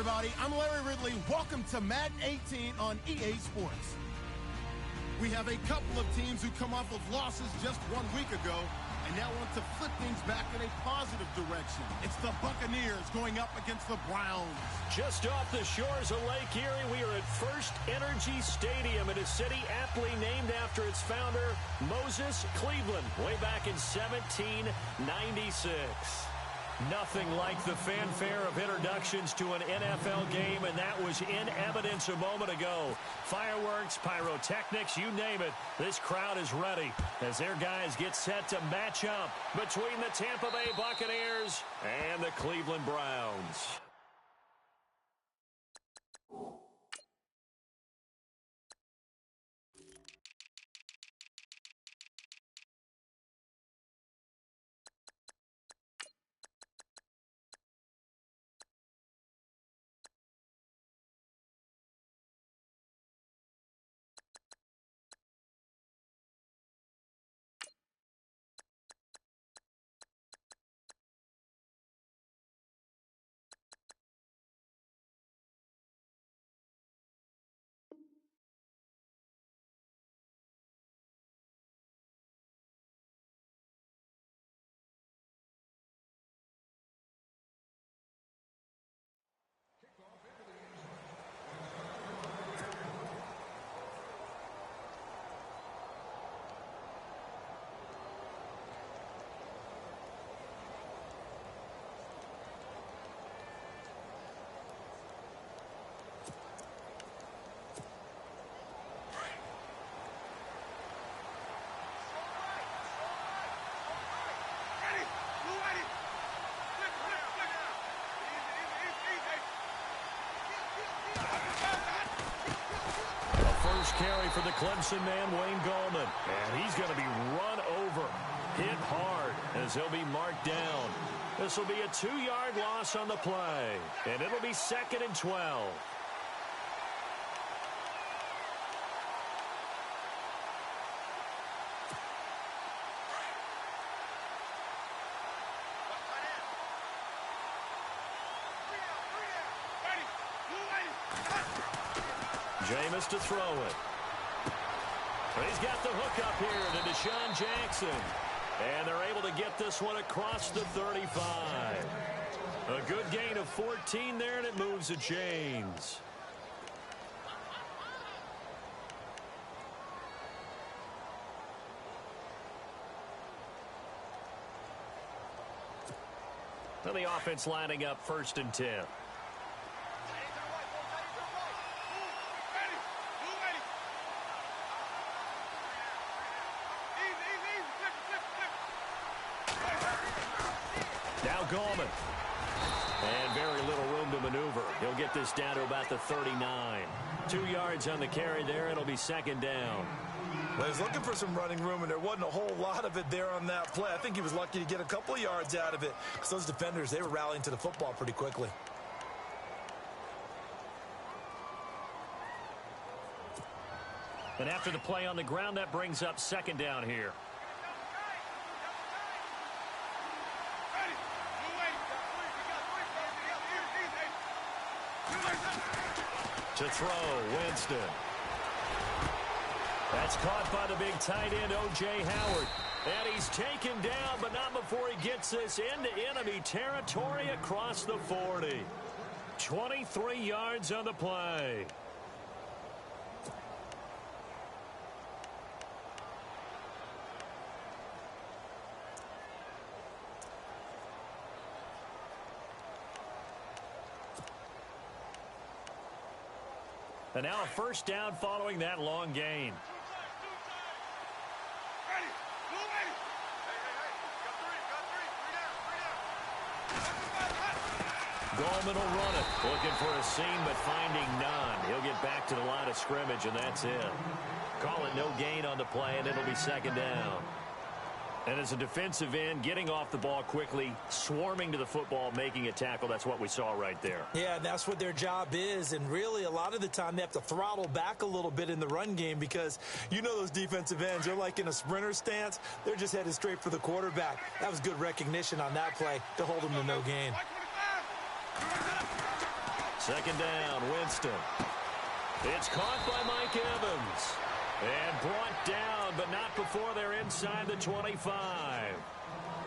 everybody. I'm Larry Ridley. Welcome to Madden 18 on EA Sports. We have a couple of teams who come off of losses just 1 week ago and now want to flip things back in a positive direction. It's the Buccaneers going up against the Browns. Just off the shores of Lake Erie, we are at First Energy Stadium in a city aptly named after its founder, Moses Cleveland, way back in 1796. Nothing like the fanfare of introductions to an NFL game, and that was in evidence a moment ago. Fireworks, pyrotechnics, you name it. This crowd is ready as their guys get set to match up between the Tampa Bay Buccaneers and the Cleveland Browns. Carry for the Clemson man, Wayne Gallman. And he's going to be run over, hit hard, as he'll be marked down. This will be a 2-yard loss on the play, and it'll be 2nd and 12. Jameis to throw it. He's got the hook up here to Deshaun Jackson. And they're able to get this one across the 35. A good gain of 14 there, and it moves the chains. And the offense lining up 1st and 10. Gallman. And very little room to maneuver. He'll get this down to about the 39. 2 yards on the carry there. It'll be 2nd down. Well, he's looking for some running room, and there wasn't a whole lot of it there on that play. I think he was lucky to get a couple of yards out of it because those defenders, they were rallying to the football pretty quickly. And after the play on the ground, that brings up 2nd down here. To throw, Winston. That's caught by the big tight end, O.J. Howard. And he's taken down, but not before he gets this into enemy territory across the 40. 23 yards on the play. And now a 1st down following that long gain. Gallman will run it. Looking for a seam, but finding none. He'll get back to the line of scrimmage, and that's it. Call it no gain on the play, and it'll be 2nd down. And as a defensive end, getting off the ball quickly, swarming to the football, making a tackle, that's what we saw right there. Yeah, and that's what their job is. And really, a lot of the time, they have to throttle back a little bit in the run game because you know those defensive ends, they're like in a sprinter stance. They're just headed straight for the quarterback. That was good recognition on that play to hold them to no gain. Second down, Winston. It's caught by Mike Evans. And brought down, but not before they're inside the 25.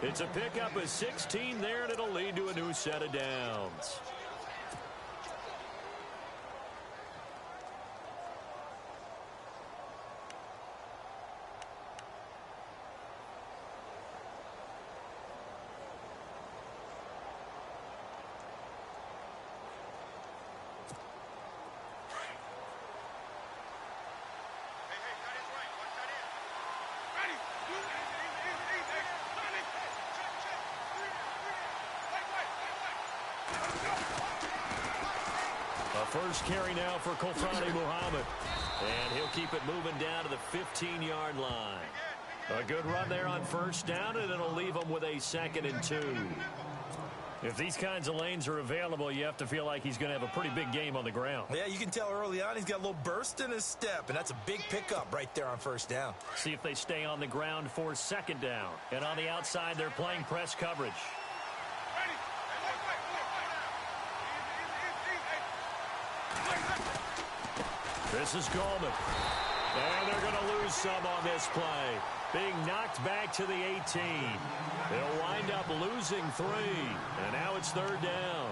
It's a pickup of 16 there, and it'll lead to a new set of downs. First carry now for Kofrani Muhammad. And he'll keep it moving down to the 15-yard line. A good run there on first down, and it'll leave them with a 2nd and 2. If these kinds of lanes are available, you have to feel like he's going to have a pretty big game on the ground. Yeah, you can tell early on he's got a little burst in his step, and that's a big pickup right there on first down. See if they stay on the ground for 2nd down. And on the outside, they're playing press coverage. This is Goldman. And they're going to lose some on this play. Being knocked back to the 18. They'll wind up losing 3. And now it's 3rd down.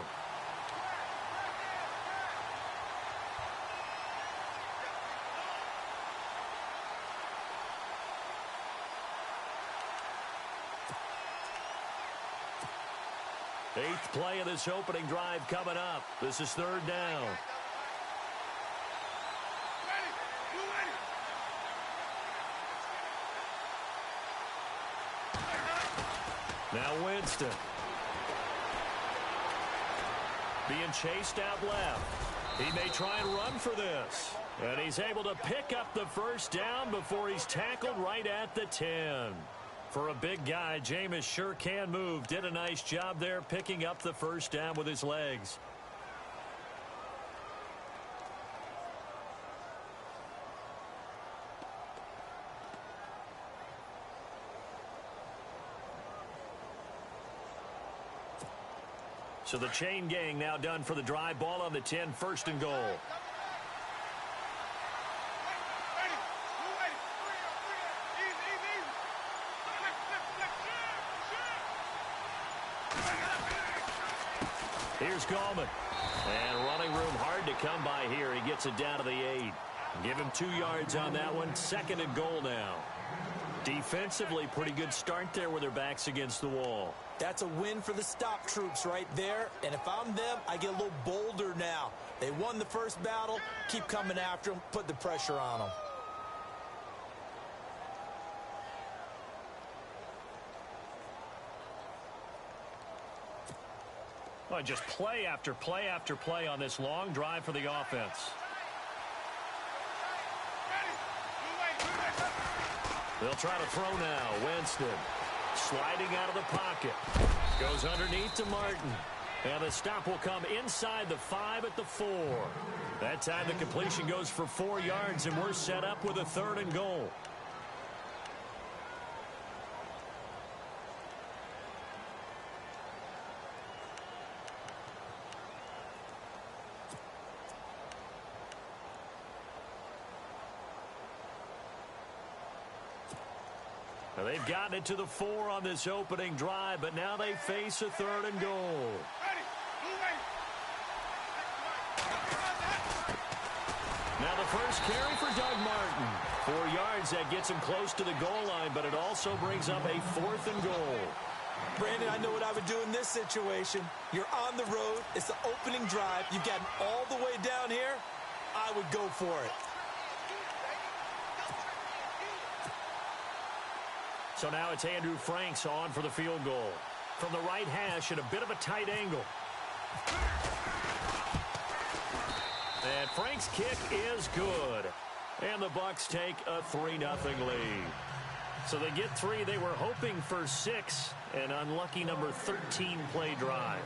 Eighth play of this opening drive coming up. This is 3rd down. Now Winston. Being chased out left. He may try and run for this. And he's able to pick up the first down before he's tackled right at the 10. For a big guy, Jameis sure can move. Did a nice job there picking up the first down with his legs. So the chain gang now done for the drive. Ball on the 10, 1st and goal. Here's Gallman. And running room hard to come by here. He gets it down to the 8. Give him 2 yards on that one. 2nd and goal now. Defensively, pretty good start there with their backs against the wall. That's a win for the stop troops right there. And if I'm them, I get a little bolder now. They won the first battle. Keep coming after them. Put the pressure on them. Well, just play after play after play on this long drive for the offense. They'll try to throw now. Winston sliding out of the pocket. Goes underneath to Martin. And the stop will come inside the 5 at the 4. That time the completion goes for 4 yards, and we're set up with a 3rd and goal. Now they've gotten it to the 4 on this opening drive, but now they face a 3rd and goal. Now the first carry for Doug Martin. 4 yards, that gets him close to the goal line, but it also brings up a 4th and goal. Brandon, I know what I would do in this situation. You're on the road. It's the opening drive. You've gotten all the way down here. I would go for it. So now it's Andrew Franks on for the field goal. From the right hash at a bit of a tight angle. And Frank's kick is good. And the Bucs take a 3-0 lead. So they get 3. They were hoping for 6. An unlucky number 13 play drive.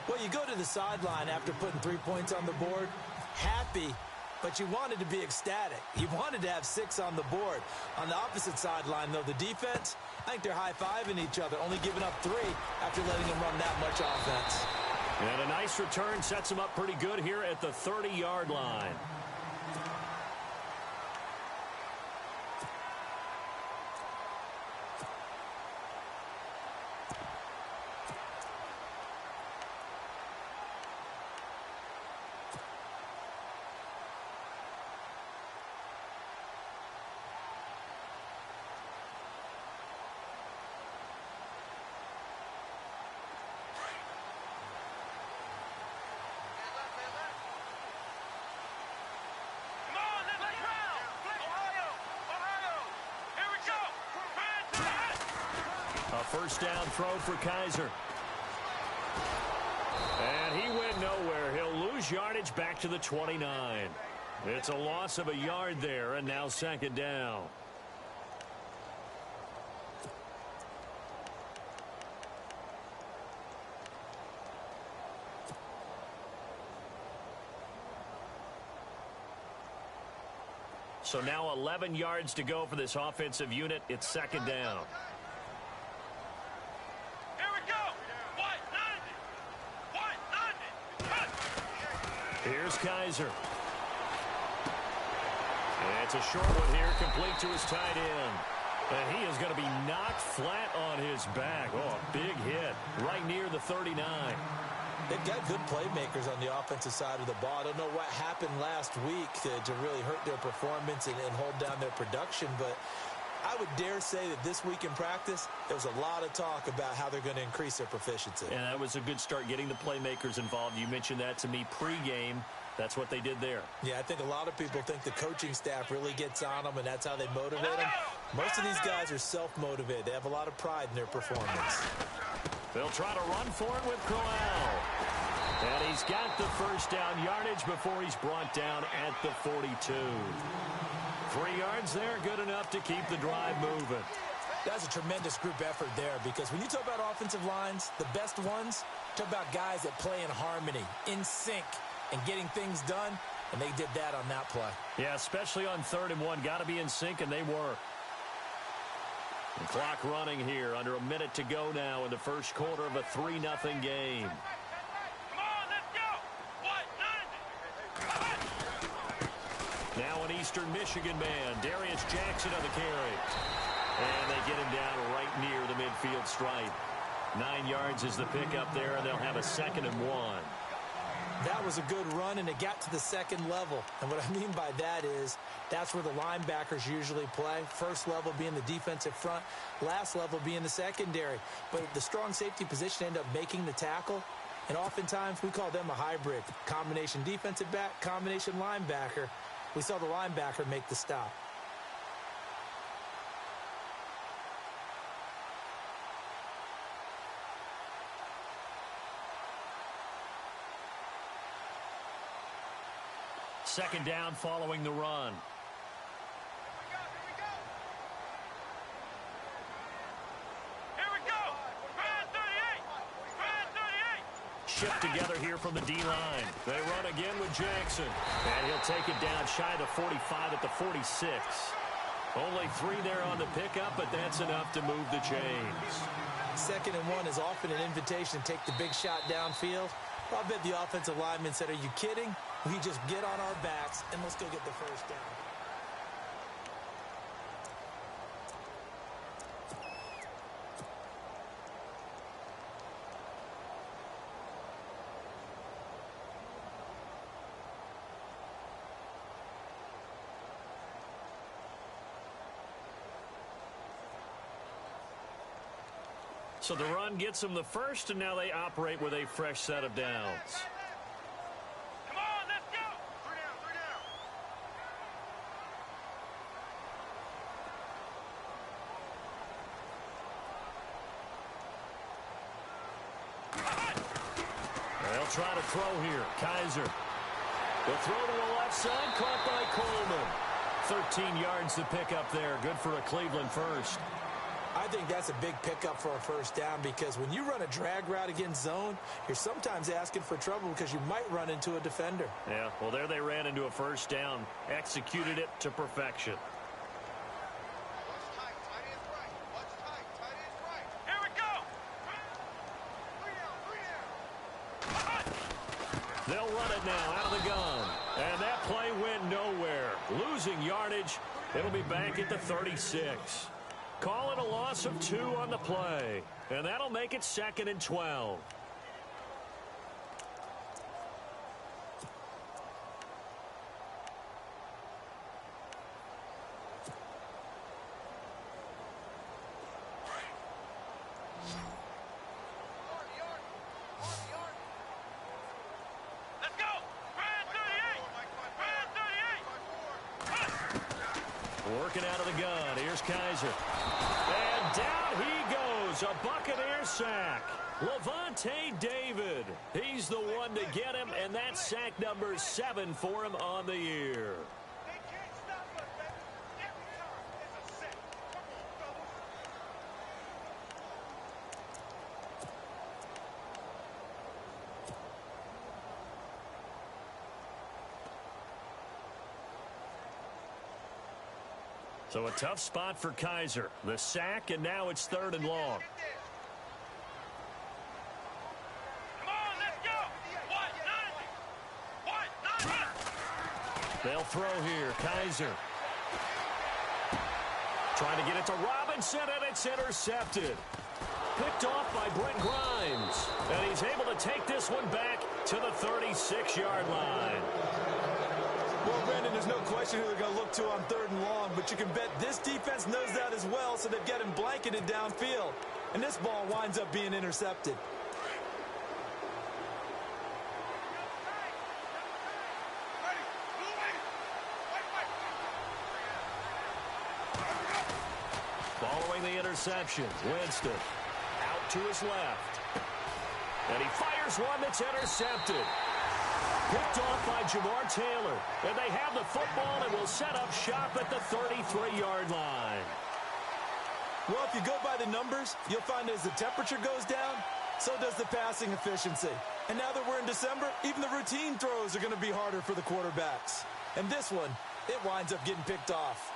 Well, you go to the sideline after putting 3 points on the board. Happy, but you wanted to be ecstatic. You wanted to have 6 on the board. On the opposite sideline, though, the defense, I think they're high-fiving each other, only giving up 3 after letting them run that much offense. And a nice return sets him up pretty good here at the 30-yard line. First down throw for Kaiser. And he went nowhere. He'll lose yardage back to the 29. It's a loss of a yard there, and now second down. So now 11 yards to go for this offensive unit. It's second down. Here's Kaiser. And it's a short one here, complete to his tight end. And he is going to be knocked flat on his back. Oh, a big hit right near the 39. They've got good playmakers on the offensive side of the ball. I don't know what happened last week to really hurt their performance and hold down their production, but I would dare say that this week in practice, there was a lot of talk about how they're going to increase their proficiency. And that was a good start, getting the playmakers involved. You mentioned that to me pregame. That's what they did there. Yeah, I think a lot of people think the coaching staff really gets on them, and that's how they motivate them. Most of these guys are self-motivated. They have a lot of pride in their performance. They'll try to run for it with Crowell. And he's got the first down yardage before he's brought down at the 42. 3 yards there, good enough to keep the drive moving. That's a tremendous group effort there, because when you talk about offensive lines, the best ones, talk about guys that play in harmony, in sync, and getting things done, and they did that on that play. Yeah, especially on 3rd and 1. Got to be in sync, and they were. The clock running here, under a minute to go now in the first quarter of a 3-0 game. Now an Eastern Michigan man, Darius Jackson on the carry. And they get him down right near the midfield stripe. 9 yards is the pickup there, and they'll have a 2nd and 1. That was a good run, and it got to the second level. And what I mean by that is that's where the linebackers usually play. First level being the defensive front, last level being the secondary. But the strong safety position ended up making the tackle, and oftentimes we call them a hybrid. Combination defensive back, combination linebacker. We saw the linebacker make the stop. Second down following the run. Here we go. Brand 38. Brand 38. Shift together here from the D-line. They run again with Jackson. And he'll take it down shy of the 45 at the 46. Only 3 there on the pickup, but that's enough to move the chains. 2nd and 1 is often an invitation to take the big shot downfield. I bet the offensive lineman said, "Are you kidding? We just get on our backs and let's go get the first down." So the run gets them the first, and now they operate with a fresh set of downs. Come on, let's go. 3 down, They'll try to throw here. Kaiser. The throw to the left side, caught by Coleman. 13 yards to pick up there. Good for a Cleveland first. I think that's a big pickup for a first down, because when you run a drag route against zone, you're sometimes asking for trouble because you might run into a defender. Yeah, well, there they ran into a first down. Executed it to perfection. Here we go. 3 down. They'll run it now out of the gun. And that play went nowhere. Losing yardage. It'll be back at the 36. Call it a loss of 2 on the play. And that'll make it 2nd and 12. Working out of the gun. Here's Kaiser. And down he goes. A Buccaneer sack. Levante David. He's the one to get him, and that's sack number 7 for him on the year. So a tough spot for Kaiser. The sack, and now it's 3rd and long. Come on, let's go. They'll throw here. Kaiser. Trying to get it to Robinson, and it's intercepted. Picked off by Brent Grimes. And he's able to take this one back to the 36-yard line. Well, Brandon, there's no question who they're going to look to on 3rd and long, but you can bet this defense knows that as well, so they've got him blanketed downfield. And this ball winds up being intercepted. Following the interception, Winston out to his left. And he fires one that's intercepted. Picked off by Jamar Taylor. And they have the football and will set up shop at the 33-yard line. Well, if you go by the numbers, you'll find as the temperature goes down, so does the passing efficiency. And now that we're in December, even the routine throws are going to be harder for the quarterbacks. And this one, it winds up getting picked off.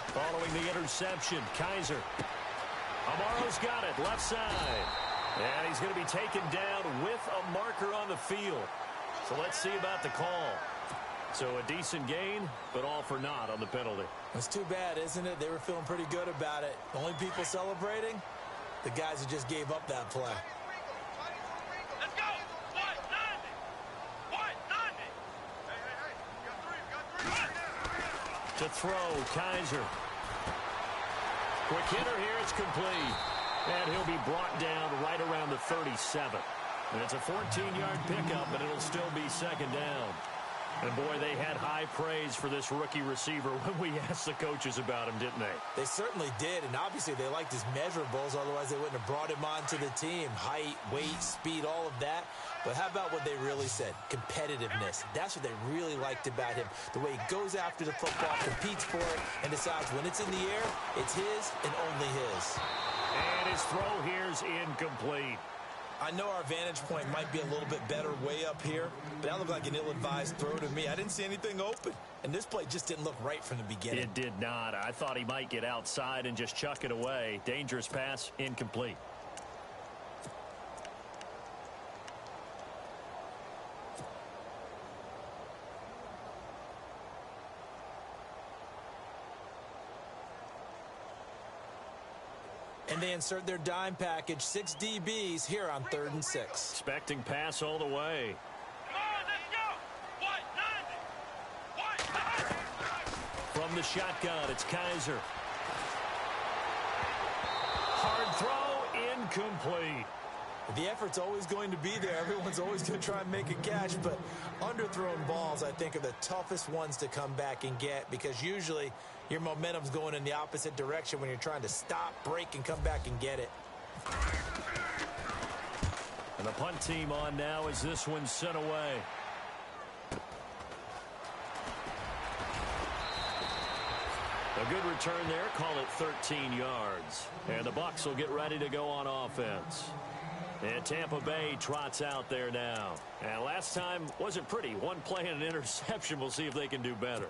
Following the interception, Kaiser. Amaro's got it, left side. And he's going to be taken down with a marker on the field. So let's see about the call. So a decent gain, but all for naught on the penalty. It's too bad, isn't it? They were feeling pretty good about it. The only people celebrating, the guys who just gave up that play. Let's go. What? 90. Hey. You got 3. To throw, Kaiser. Quick hitter here, it's complete. And he'll be brought down right around the 37. And it's a 14-yard pickup, but it'll still be 2nd down. And, boy, they had high praise for this rookie receiver when we asked the coaches about him, didn't they? They certainly did, and obviously they liked his measurables, otherwise they wouldn't have brought him onto the team. Height, weight, speed, all of that. But how about what they really said? Competitiveness. That's what they really liked about him. The way he goes after the football, competes for it, and decides when it's in the air, it's his and only his. And his throw here's incomplete. I know our vantage point might be a little bit better way up here, but that looked like an ill-advised throw to me. I didn't see anything open, and this play just didn't look right from the beginning. It did not. I thought he might get outside and just chuck it away. Dangerous pass, incomplete. And they insert their dime package, 6 DBs here on 3rd and 6. Expecting pass all the way. Come on, let's go. What? 90. From the shotgun, it's Kaiser. Hard throw, incomplete. The effort's always going to be there. Everyone's always going to try and make a catch, but underthrown balls, I think, are the toughest ones to come back and get because usually your momentum's going in the opposite direction when you're trying to stop, break, and come back and get it. And the punt team on now as this one's sent away. A good return there, call it 13 yards. And the Bucs will get ready to go on offense. And Tampa Bay trots out there now. And last time wasn't pretty. One play and an interception. We'll see if they can do better.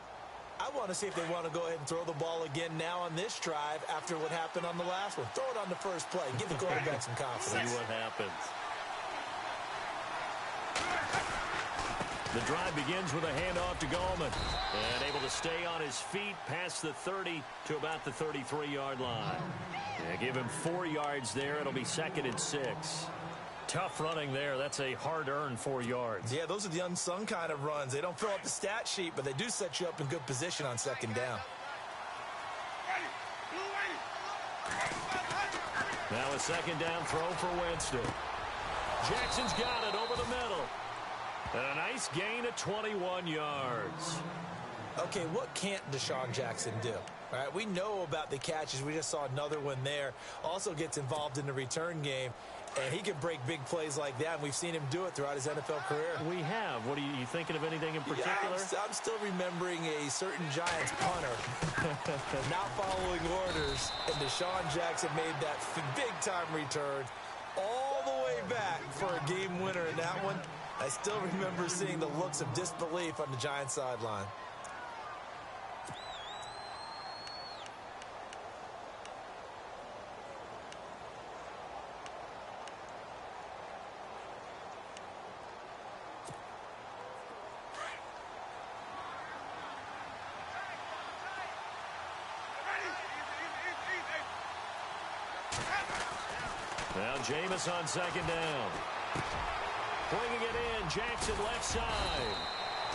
I want to see if they want to go ahead and throw the ball again now on this drive after what happened on the last one. Throw it on the first play. Give the quarterback some confidence. See what happens. The drive begins with a handoff to Gallman. And able to stay on his feet past the 30 to about the 33-yard line. Yeah, give him 4 yards there. It'll be 2nd and 6. Tough running there. That's a hard-earned 4 yards. Yeah, those are the unsung kind of runs. They don't fill up the stat sheet, but they do set you up in good position on 2nd down. Now a 2nd down throw for Winston. Jackson's got it over the middle. And a nice gain of 21 yards. Okay, what can't Deshaun Jackson do? All right, we know about the catches. We just saw another one there. Also gets involved in the return game. And he can break big plays like that, and we've seen him do it throughout his NFL career. We have. What are you thinking of anything in particular? Yeah, I'm still remembering a certain Giants punter not following orders, and Deshaun Jackson made that big-time return all the way back for a game winner in that one. I still remember seeing the looks of disbelief on the Giants sideline. Now Jameis on 2nd down. Bringing it in, Jackson left side.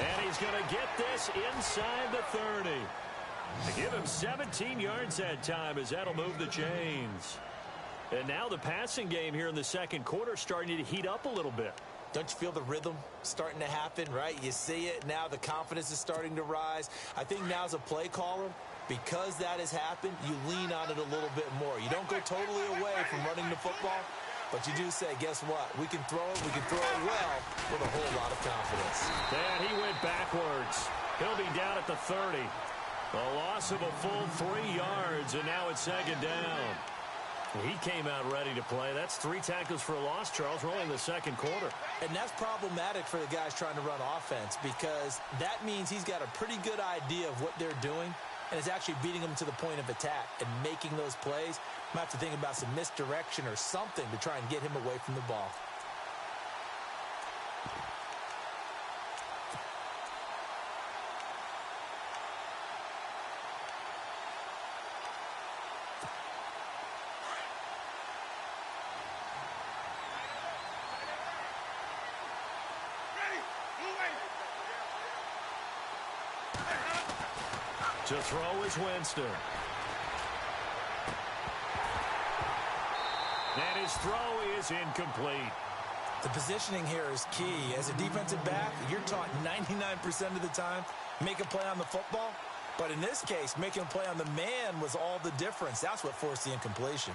And he's going to get this inside the 30. To give him 17 yards that time as that'll move the chains. And now the passing game here in the 2nd quarter starting to heat up a little bit. Don't you feel the rhythm starting to happen, right? You see it now. The confidence is starting to rise. I think now as a play caller, because that has happened, you lean on it a little bit more. You don't go totally away from running the football, but you do say, guess what? We can throw it. We can throw it well with a whole lot of confidence. And he went backwards. He'll be down at the 30. A loss of a full 3 yards, and now it's 2nd down. He came out ready to play. That's 3 tackles for a loss, Charles. We're only in the 2nd quarter. And that's problematic for the guys trying to run offense because that means he's got a pretty good idea of what they're doing and is actually beating them to the point of attack and making those plays. Might have to think about some misdirection or something to try and get him away from the ball. To throw is Winston. And his throw is incomplete. The positioning here is key. As a defensive back, you're taught 99% of the time, make a play on the football. But in this case, making a play on the man was all the difference. That's what forced the incompletion.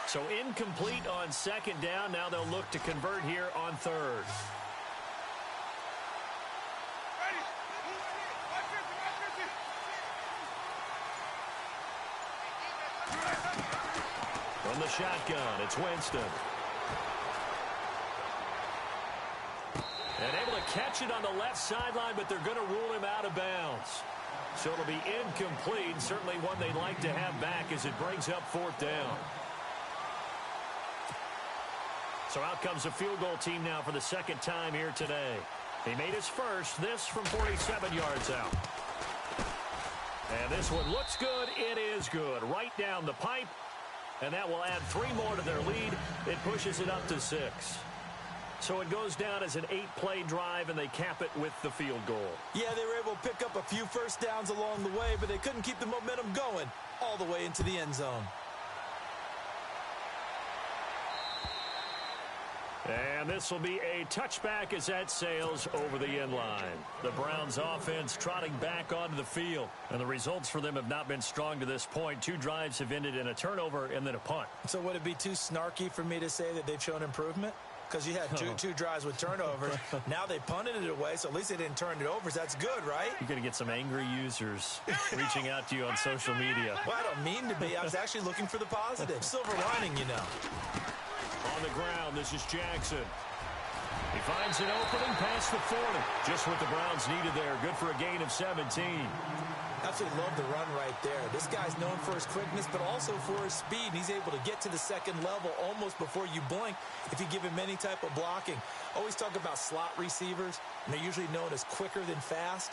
So incomplete on 2nd down. Now they'll look to convert here on 3rd. From the shotgun, it's Winston. And able to catch it on the left sideline, but they're going to rule him out of bounds. So it'll be incomplete. Certainly one they'd like to have back as it brings up 4th down. So out comes the field goal team now for the 2nd time here today. He made his first, this from 47 yards out. And this one looks good. It is good. Right down the pipe. And that will add 3 more to their lead. It pushes it up to 6. So it goes down as an 8-play drive, and they cap it with the field goal. Yeah, they were able to pick up a few first downs along the way, but they couldn't keep the momentum going all the way into the end zone. And this will be a touchback as that sails over the end line. The Browns offense trotting back onto the field. And the results for them have not been strong to this point. 2 drives have ended in a turnover and then a punt. So would it be too snarky for me to say that they've shown improvement? because you had two drives with turnovers. Now they punted it away, so at least they didn't turn it over. So that's good, right? You're going to get some angry users reaching out to you on social media. Well, I don't mean to be. I was actually looking for the positive. Silver lining, you know. On the ground, this is Jackson. He finds an opening past the 40. Just what the Browns needed there. Good for a gain of 17. Absolutely love the run right there. This guy's known for his quickness, but also for his speed. He's able to get to the second level almost before you blink if you give him any type of blocking. Always talk about slot receivers, and they're usually known as quicker than fast.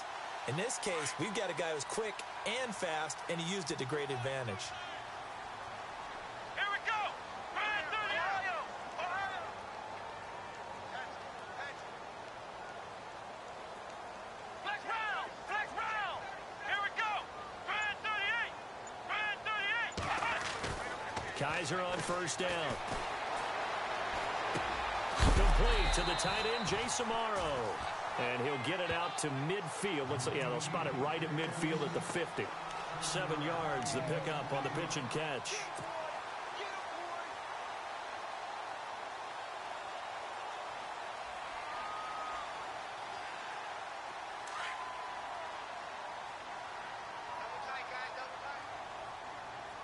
In this case, we've got a guy who's quick and fast, and he used it to great advantage. Here we go. Run through the Ohio. Flex round. Flex round. Here we go. Run 38. Run 38. Kaiser on first down. Complete to the tight end, Jay Samaro. And he'll get it out to midfield. They'll spot it right at midfield at the 50. 7 yards, the pickup on the pitch and catch.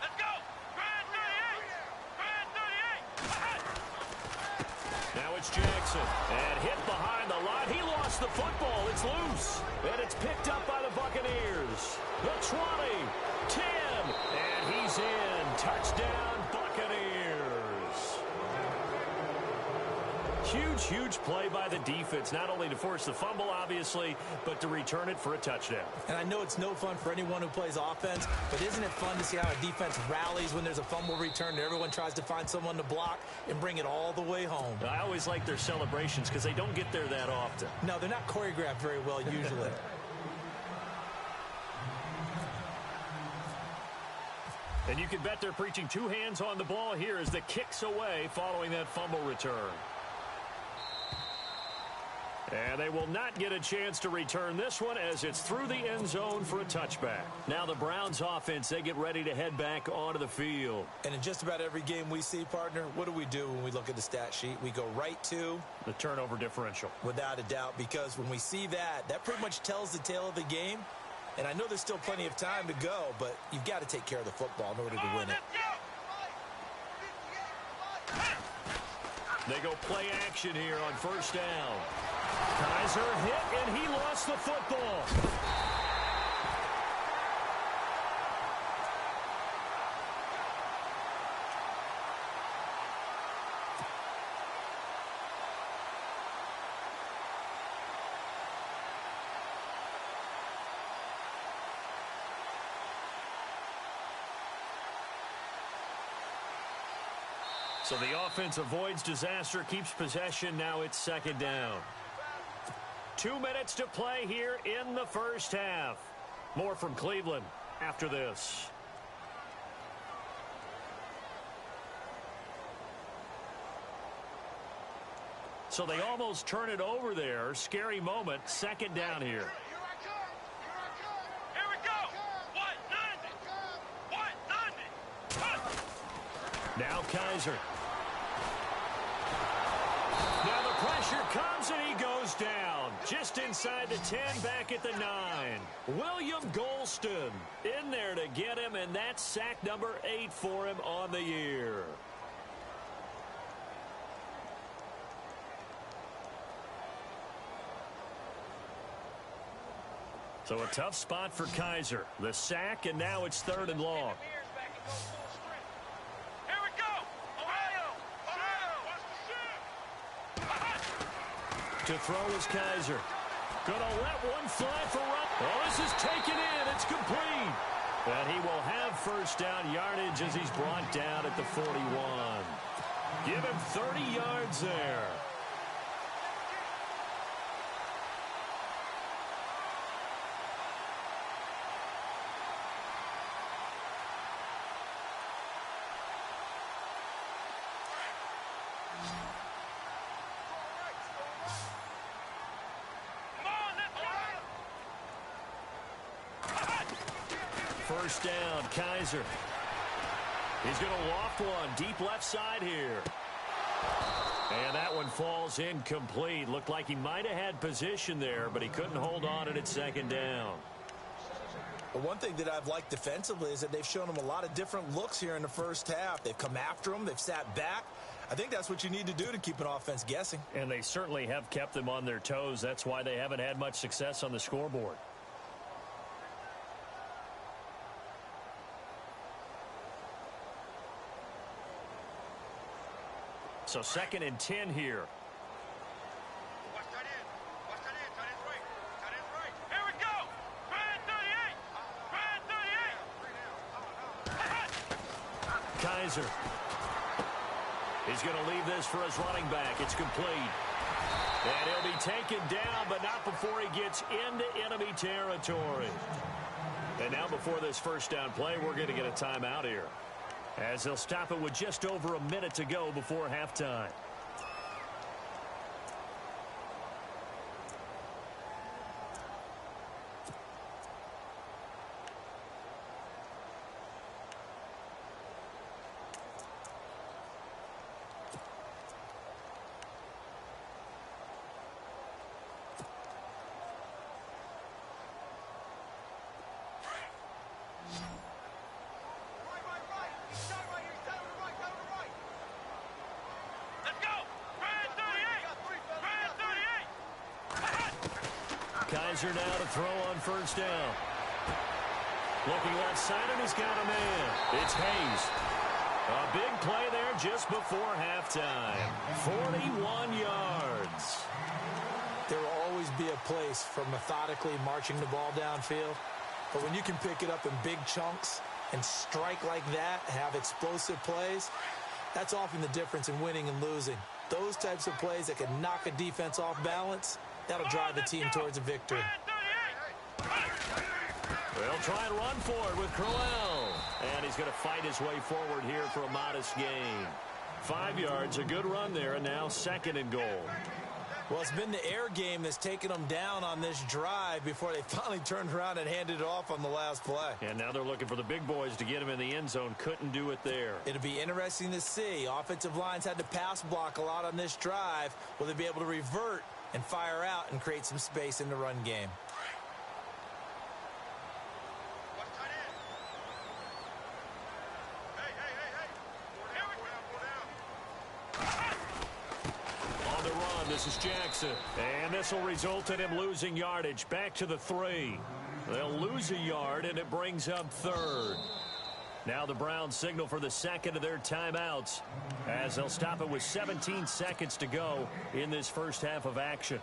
Let's go. Run 38. Run 38. Now it's Jackson. And hit behind the line. He lost the football. It's loose. And it's picked up by the Buccaneers. The 20, 10, and he's in. Touchdown, Buccaneers. Huge play by the defense, not only to force the fumble, obviously, but to return it for a touchdown. And I know it's no fun for anyone who plays offense, but isn't it fun to see how a defense rallies when there's a fumble return and everyone tries to find someone to block and bring it all the way home? I always like their celebrations because they don't get there that often. No, they're not choreographed very well usually. And you can bet they're preaching two hands on the ball here as the kick's away following that fumble return. And they will not get a chance to return this one as it's through the end zone for a touchback. Now the Browns offense, they get ready to head back onto the field. And in just about every game we see, partner, what do we do when we look at the stat sheet? We go right to the turnover differential. Without a doubt, because when we see that, that pretty much tells the tale of the game. And I know there's still plenty of time to go, but you've got to take care of the football in order to win it. They go play action here on first down. Kaiser hit, and he lost the football. So the offense avoids disaster, keeps possession. Now it's second down. 2 minutes to play here in the first half. More from Cleveland after this. So they almost turn it over there. Scary moment. Second down here. Here we go. 190. Now Kaiser. Now the pressure comes and he goes down. Just inside the 10, back at the 9. William Golston in there to get him, and that's sack number 8 for him on the year. So a tough spot for Kaiser. The sack, and now it's third and long. To throw is Kaiser. Gonna let one fly for Rupp. Oh, this is taken in. It's complete. And he will have first down yardage as he's brought down at the 41. Give him 30 yards there. First down, Kaiser. He's going to loft one deep left side here. And that one falls incomplete. Looked like he might have had position there, but he couldn't hold on at second down. But one thing that I've liked defensively is that they've shown him a lot of different looks here in the first half. They've come after him. They've sat back. I think that's what you need to do to keep an offense guessing. And they certainly have kept them on their toes. That's why they haven't had much success on the scoreboard. So 2nd and 10 here. Watch that in. Watch that in. Tight end's right. Tight end's right. Here we go. Brand 38. Brand 38. Kaiser. He's going to leave this for his running back. It's complete. And he'll be taken down, but not before he gets into enemy territory. And now before this first down play, we're going to get a timeout here, as they'll stop it with just over a minute to go before halftime. Kaiser now to throw on first down. Looking left side, and he's got a man. It's Hayes. A big play there just before halftime. 41 yards. There will always be a place for methodically marching the ball downfield. But when you can pick it up in big chunks and strike like that, have explosive plays, that's often the difference in winning and losing. Those types of plays that can knock a defense off balance, that'll drive the team towards a victory. They'll try and run for it with Crowell. And he's going to fight his way forward here for a modest gain. 5 yards, a good run there, and now 2nd and goal. Well, it's been the air game that's taken them down on this drive before they finally turned around and handed it off on the last play. And now they're looking for the big boys to get him in the end zone. Couldn't do it there. It'll be interesting to see. Offensive lines had to pass block a lot on this drive. Will they be able to revert and fire out and create some space in the run game? On the run, this is Jackson. And this will result in him losing yardage. Back to the 3. They'll lose a yard, and it brings up 3rd. Now the Browns signal for the 2nd of their timeouts, as they'll stop it with 17 seconds to go in this first half of action.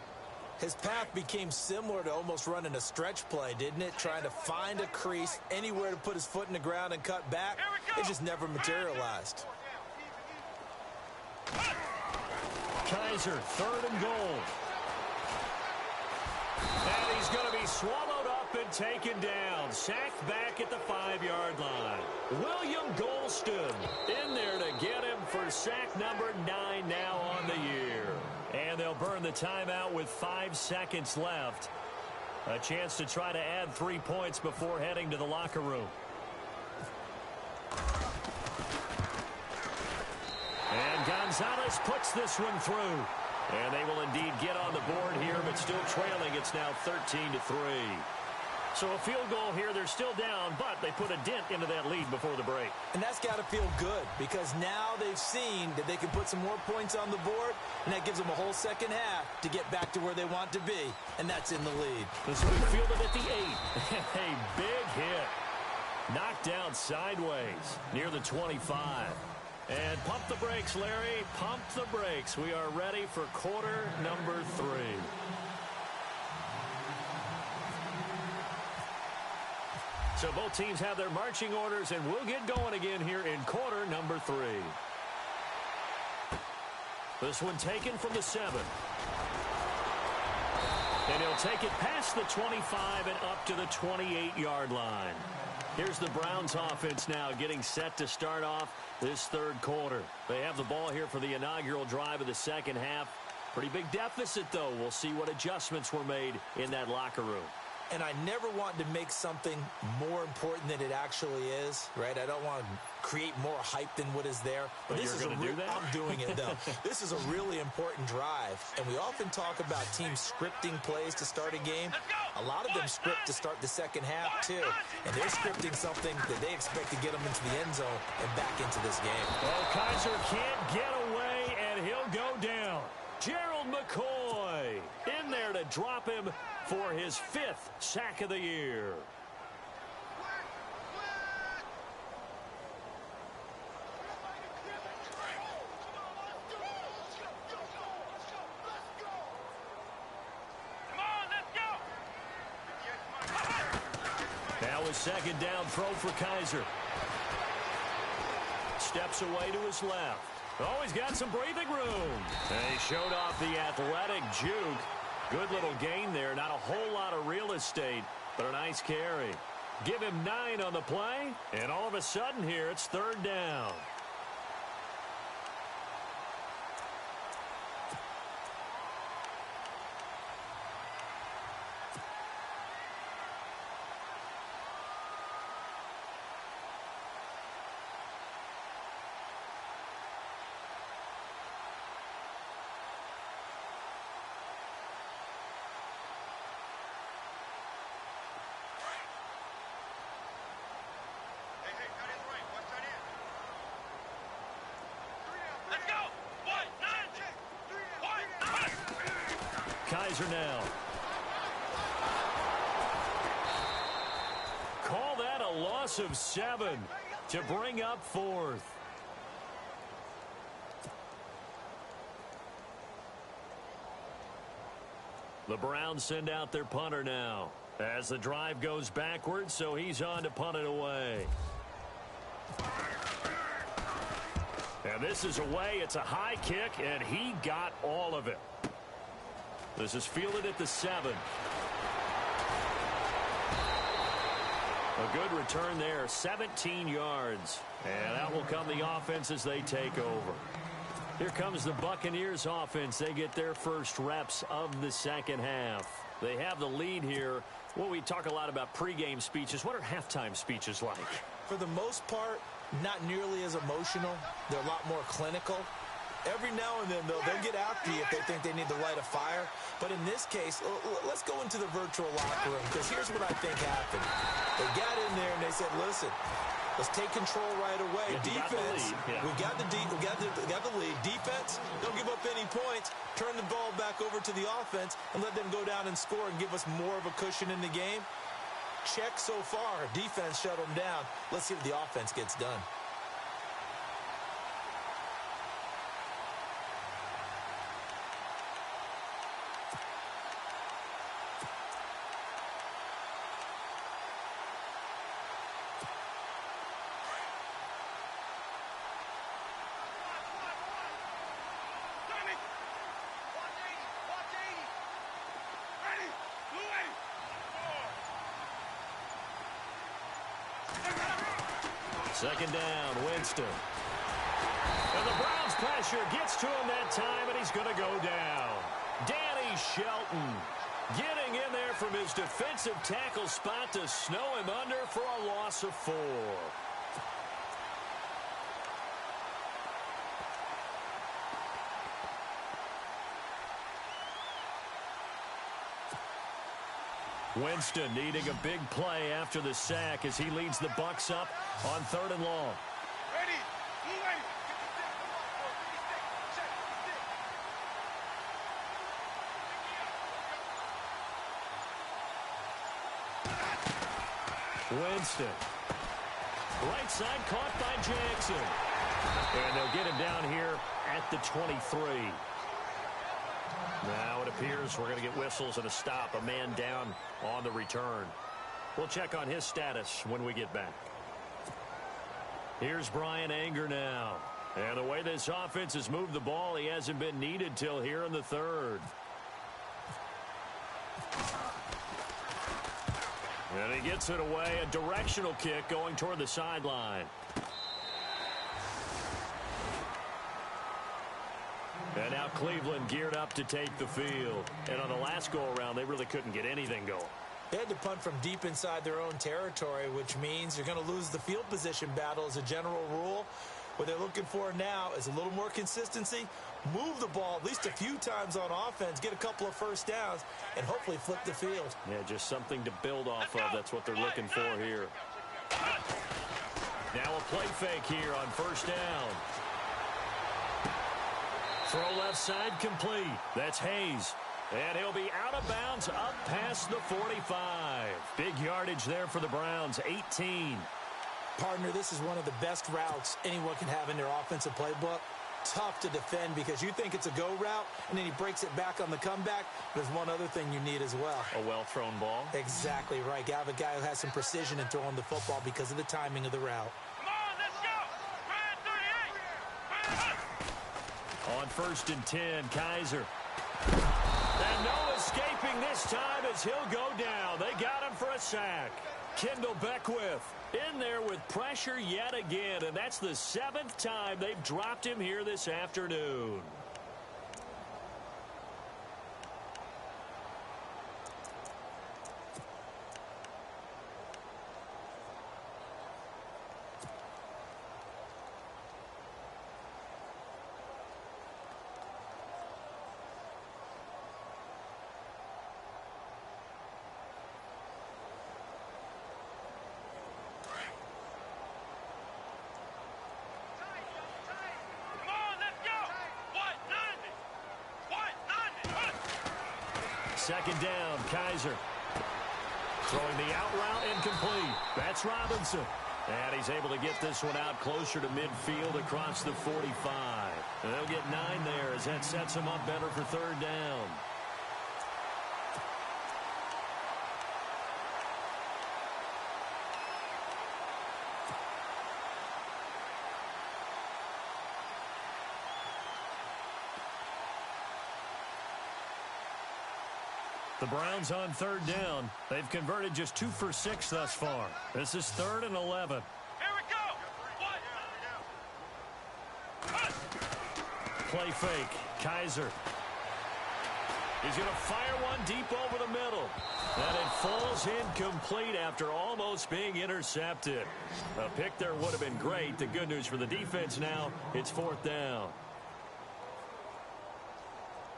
His path became similar to almost running a stretch play, didn't it? Trying to find a crease, anywhere to put his foot in the ground and cut back. It just never materialized. Kaiser, 3rd and goal. And he's going to be swallowed up and taken down. Sacked back at the 5-yard line. William Golston in there to get him for sack number 9 now on the year. And they'll burn the timeout with 5 seconds left. A chance to try to add 3 points before heading to the locker room. And Gonzalez puts this one through. And they will indeed get on the board here, but still trailing. It's now 13-3. So a field goal here. They're still down, but they put a dent into that lead before the break. And that's got to feel good, because now they've seen that they can put some more points on the board, and that gives them a whole second half to get back to where they want to be, and that's in the lead. This will be fielded at the 8. A big hit. Knocked down sideways near the 25. And pump the brakes, Larry. Pump the brakes. We are ready for quarter number 3. So both teams have their marching orders, and we'll get going again here in quarter number 3. This one taken from the 7. And he'll take it past the 25 and up to the 28-yard line. Here's the Browns offense now getting set to start off this 3rd quarter. They have the ball here for the inaugural drive of the second half. Pretty big deficit, though. We'll see what adjustments were made in that locker room. and I never want to make something more important than it actually is, right? I don't want to create more hype than what is there. But this you're going to do that? I'm doing it, though. This is a really important drive, and we often talk about teams scripting plays to start a game. A lot of them script to start the second half, too, and they're scripting something that they expect to get them into the end zone and back into this game. Well, Kaiser can't get away, and he'll go down. Gerald McCoy in there to drop him for his 5th sack of the year. Now a second down throw for Kaiser. Steps away to his left. Oh, he's got some breathing room. And he showed off the athletic juke. Good little gain there. Not a whole lot of real estate, but a nice carry. Give him 9 on the play, and all of a sudden here it's 3rd down. Kaiser now. Call that a loss of 7 to bring up 4th. The Browns send out their punter now as the drive goes backwards, so he's on to punt it away. And this is away. It's a high kick, and he got all of it. This is fielded at the 7. A good return there, 17 yards. And out will come the offense as they take over. Here comes the Buccaneers offense. They get their first reps of the second half. They have the lead here. Well, we talk a lot about pregame speeches. What are halftime speeches like? For the most part, not nearly as emotional. They're a lot more clinical. Every now and then, though, they'll get after you if they think they need to light a fire. But in this case, let's go into the virtual locker room, because here's what I think happened. They got in there and they said, listen, let's take control right away. Defense, we got the lead. Defense, don't give up any points. Turn the ball back over to the offense and let them go down and score and give us more of a cushion in the game. Check so far. Defense shut them down. Let's see what the offense gets done. Second down, Winston. And the Browns pressure gets to him that time, and he's going to go down. Danny Shelton getting in there from his defensive tackle spot to snow him under for a loss of 4. Winston needing a big play after the sack as he leads the Bucs up on 3rd and long. Ready. Winston. Right side caught by Jackson. And they'll get him down here at the 23. Now it appears we're going to get whistles and a stop. A man down on the return. We'll check on his status when we get back. Here's Brian Anger now. And the way this offense has moved the ball, he hasn't been needed till here in the 3rd. And he gets it away. A directional kick going toward the sideline. And now Cleveland geared up to take the field. And on the last go-around, they really couldn't get anything going. They had to punt from deep inside their own territory, which means you're going to lose the field position battle as a general rule. What they're looking for now is a little more consistency, move the ball at least a few times on offense, get a couple of first downs, and hopefully flip the field. Yeah, just something to build off of. That's what they're looking for here. Now a play fake here on first down. Throw left side complete. That's Hayes. And he'll be out of bounds up past the 45. Big yardage there for the Browns, 18. Partner, this is one of the best routes anyone can have in their offensive playbook. Tough to defend because you think it's a go route, and then he breaks it back on the comeback. There's one other thing you need as well. A well-thrown ball. Exactly right. You have a guy who has some precision in throwing the football because of the timing of the route. Come on, let's go. Brand 38. On first and 10, Kaiser. And no escaping this time as he'll go down. They got him for a sack. Kendall Beckwith in there with pressure yet again, and that's the 7th time they've dropped him here this afternoon. Second down, Kaiser. Throwing the out route incomplete. That's Robinson. And he's able to get this one out closer to midfield across the 45. And they'll get 9 there as that sets them up better for third down. The Browns on third down. They've converted just 2 for 6 thus far. This is 3rd and 11. Here we go. Play fake. Kaiser. He's going to fire one deep over the middle. And it falls incomplete after almost being intercepted. A pick there would have been great. The good news for the defense now, it's 4th down.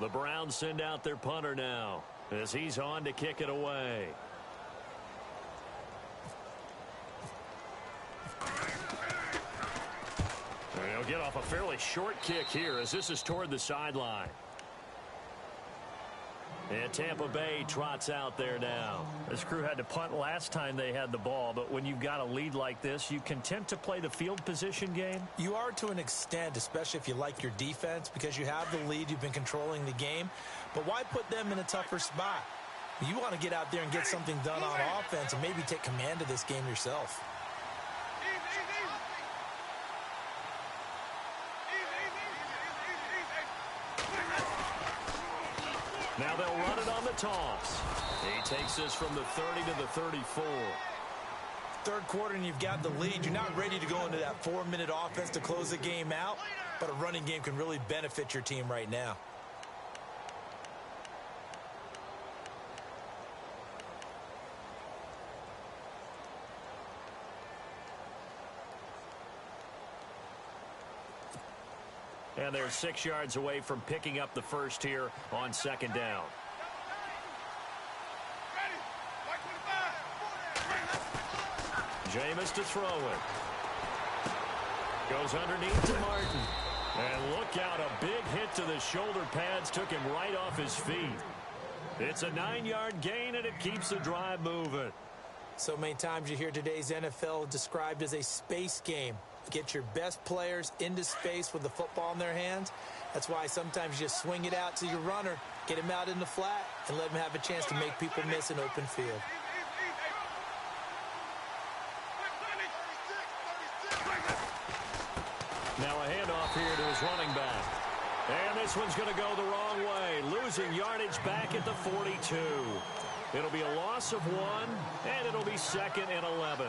The Browns send out their punter now as he's on to kick it away. And he'll get off a fairly short kick here as this is toward the sideline. And Tampa Bay trots out there now. This crew had to punt last time they had the ball, but when you've got a lead like this, you content to play the field position game? You are to an extent, especially if you like your defense, because you have the lead, you've been controlling the game. But why put them in a tougher spot? You want to get out there and get something done on offense and maybe take command of this game yourself. Now they'll run it on the toss. He takes this from the 30 to the 34. Third quarter and you've got the lead. You're not ready to go into that 4-minute offense to close the game out, but a running game can really benefit your team right now. And they're 6 yards away from picking up the first here on second down. Jameis to throw it. Goes underneath to Martin. And look out, a big hit to the shoulder pads took him right off his feet. It's a 9-yard gain, and it keeps the drive moving. So many times you hear today's NFL described as a space game. Get your best players into space with the football in their hands. That's why sometimes you just swing it out to your runner, get him out in the flat, and let him have a chance to make people miss an open field. Now a handoff here to his running back. And this one's going to go the wrong way. Losing yardage back at the 42. It'll be a loss of 1, and it'll be 2nd and 11.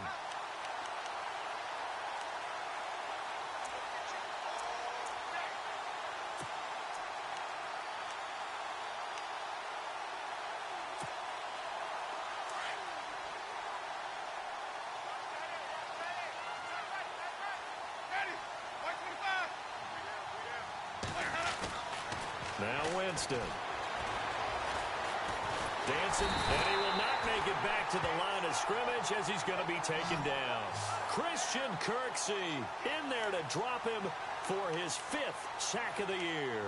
Now Winston. Dancing, and he will not make it back to the line of scrimmage as he's going to be taken down. Christian Kirksey in there to drop him for his 5th sack of the year.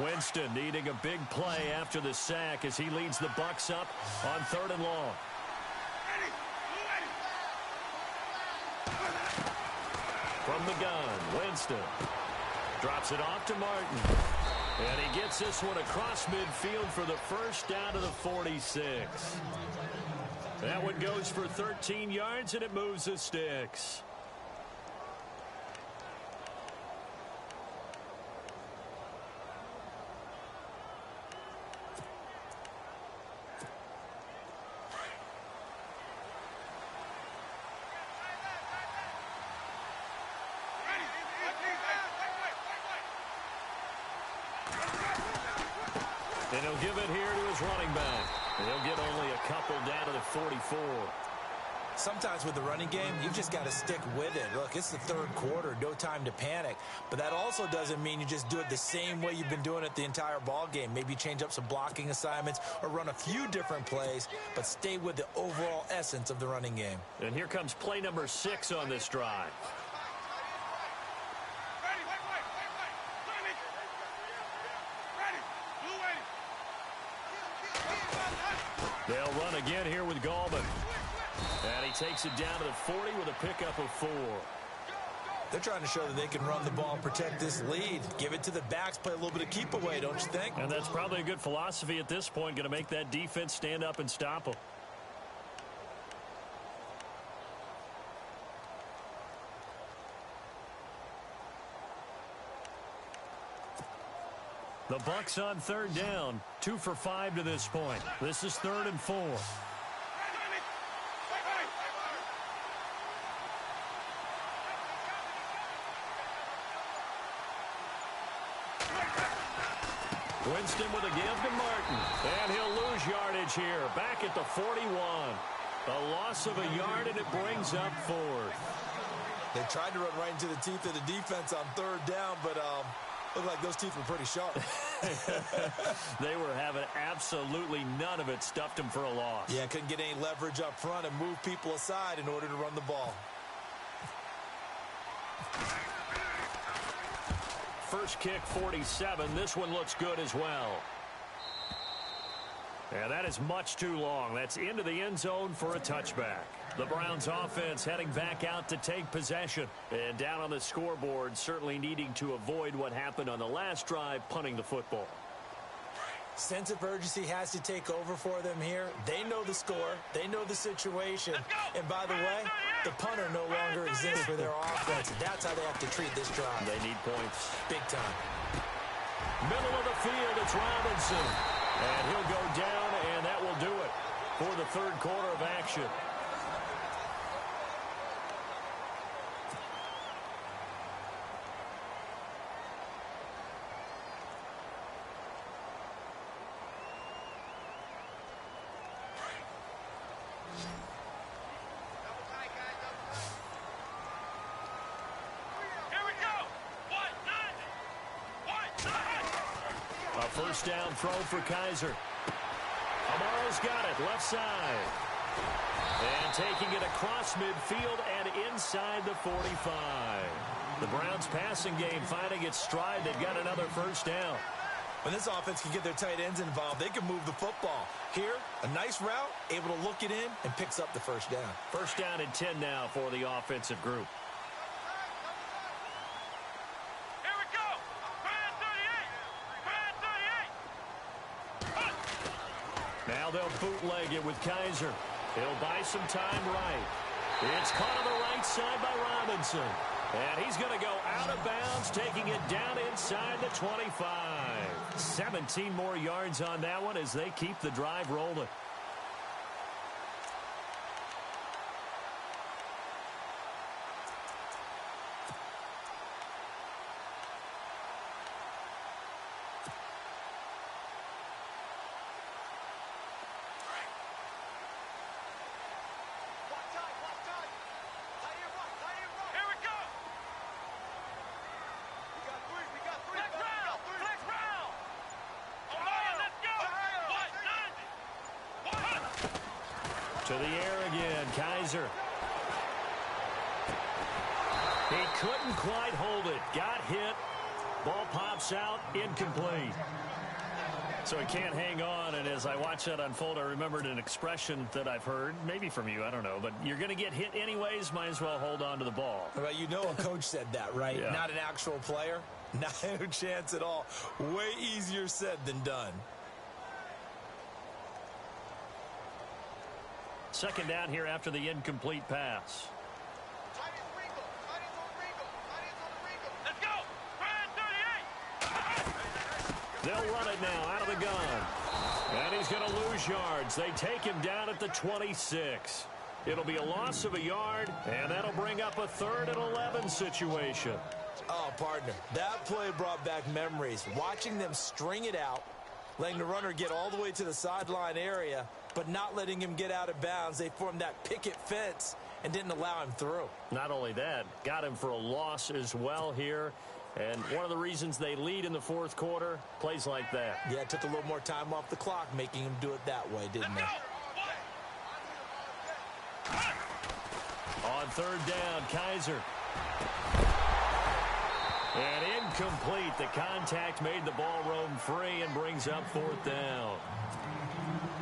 Winston needing a big play after the sack as he leads the Bucs up on 3rd and long. From the gun, Winston drops it off to Martin. And he gets this one across midfield for the first down to the 46. That one goes for 13 yards, and it moves the sticks. And he'll give it here to his running back. And he'll get only a couple down to the 44. Sometimes with the running game, you've just got to stick with it. Look, it's the 3rd quarter, no time to panic. But that also doesn't mean you just do it the same way you've been doing it the entire ball game. Maybe change up some blocking assignments or run a few different plays, but stay with the overall essence of the running game. And here comes play number 6 on this drive. They'll run again here with Gallman. And he takes it down to the 40 with a pickup of 4. They're trying to show that they can run the ball and protect this lead. Give it to the backs, play a little bit of keep away, don't you think? And that's probably a good philosophy at this point, going to make that defense stand up and stop them. The Bucs on 3rd down, 2 for 5 to this point. This is 3rd and 4. Winston with a give to Martin. And he'll lose yardage here, back at the 41. A loss of a yard, and it brings up 4th. They tried to run right into the teeth of the defense on 3rd down, but looked like those teeth were pretty sharp. They were having absolutely none of it. Stuffed them for a loss. Yeah, couldn't get any leverage up front and move people aside in order to run the ball. First kick, 47. This one looks good as well. And that is much too long. That's into the end zone for a touchback. The Browns offense heading back out to take possession. And down on the scoreboard, certainly needing to avoid what happened on the last drive, punting the football. Sense of urgency has to take over for them here. They know the score. They know the situation. And by the way, the punter no longer exists for their offense. That's how they have to treat this drive. They need points. Big time. Middle of the field, it's Robinson. And he'll go down, and that will do it for the 3rd quarter of action. First down throw for Kaiser. Amaro's got it, left side. And taking it across midfield and inside the 45. The Browns passing game finding its stride. They've got another first down. When this offense can get their tight ends involved, they can move the football. Here, a nice route, able to look it in, and picks up the first down. First down and 10 now for the offensive group. Now they'll bootleg it with Kaiser. He'll buy some time right. It's caught on the right side by Robinson. And he's going to go out of bounds, taking it down inside the 25. 17 more yards on that one as they keep the drive rolling. To the air again, Kaiser. He couldn't quite hold it. Got hit. Ball pops out, incomplete. So he can't hang on, and as I watch that unfold, I remembered an expression that I've heard, maybe from you, I don't know, but you're going to get hit anyways, might as well hold on to the ball. Well, you know a coach said that, right? Yeah. Not an actual player. No chance at all. Way easier said than done. Second down here after the incomplete pass. Let's go. Ryan 38. They'll run it now out of the gun. And he's going to lose yards. They take him down at the 26. It'll be a loss of a yard, and that'll bring up a 3rd and 11 situation. Oh, partner, that play brought back memories. Watching them string it out, letting the runner get all the way to the sideline area, but not letting him get out of bounds. They formed that picket fence and didn't allow him through. Not only that, got him for a loss as well here. And one of the reasons they lead in the 4th quarter, plays like that. Yeah, it took a little more time off the clock, making him do it that way, didn't they? On 3rd down, Kaiser. And incomplete. The contact made the ball roam free and brings up 4th down.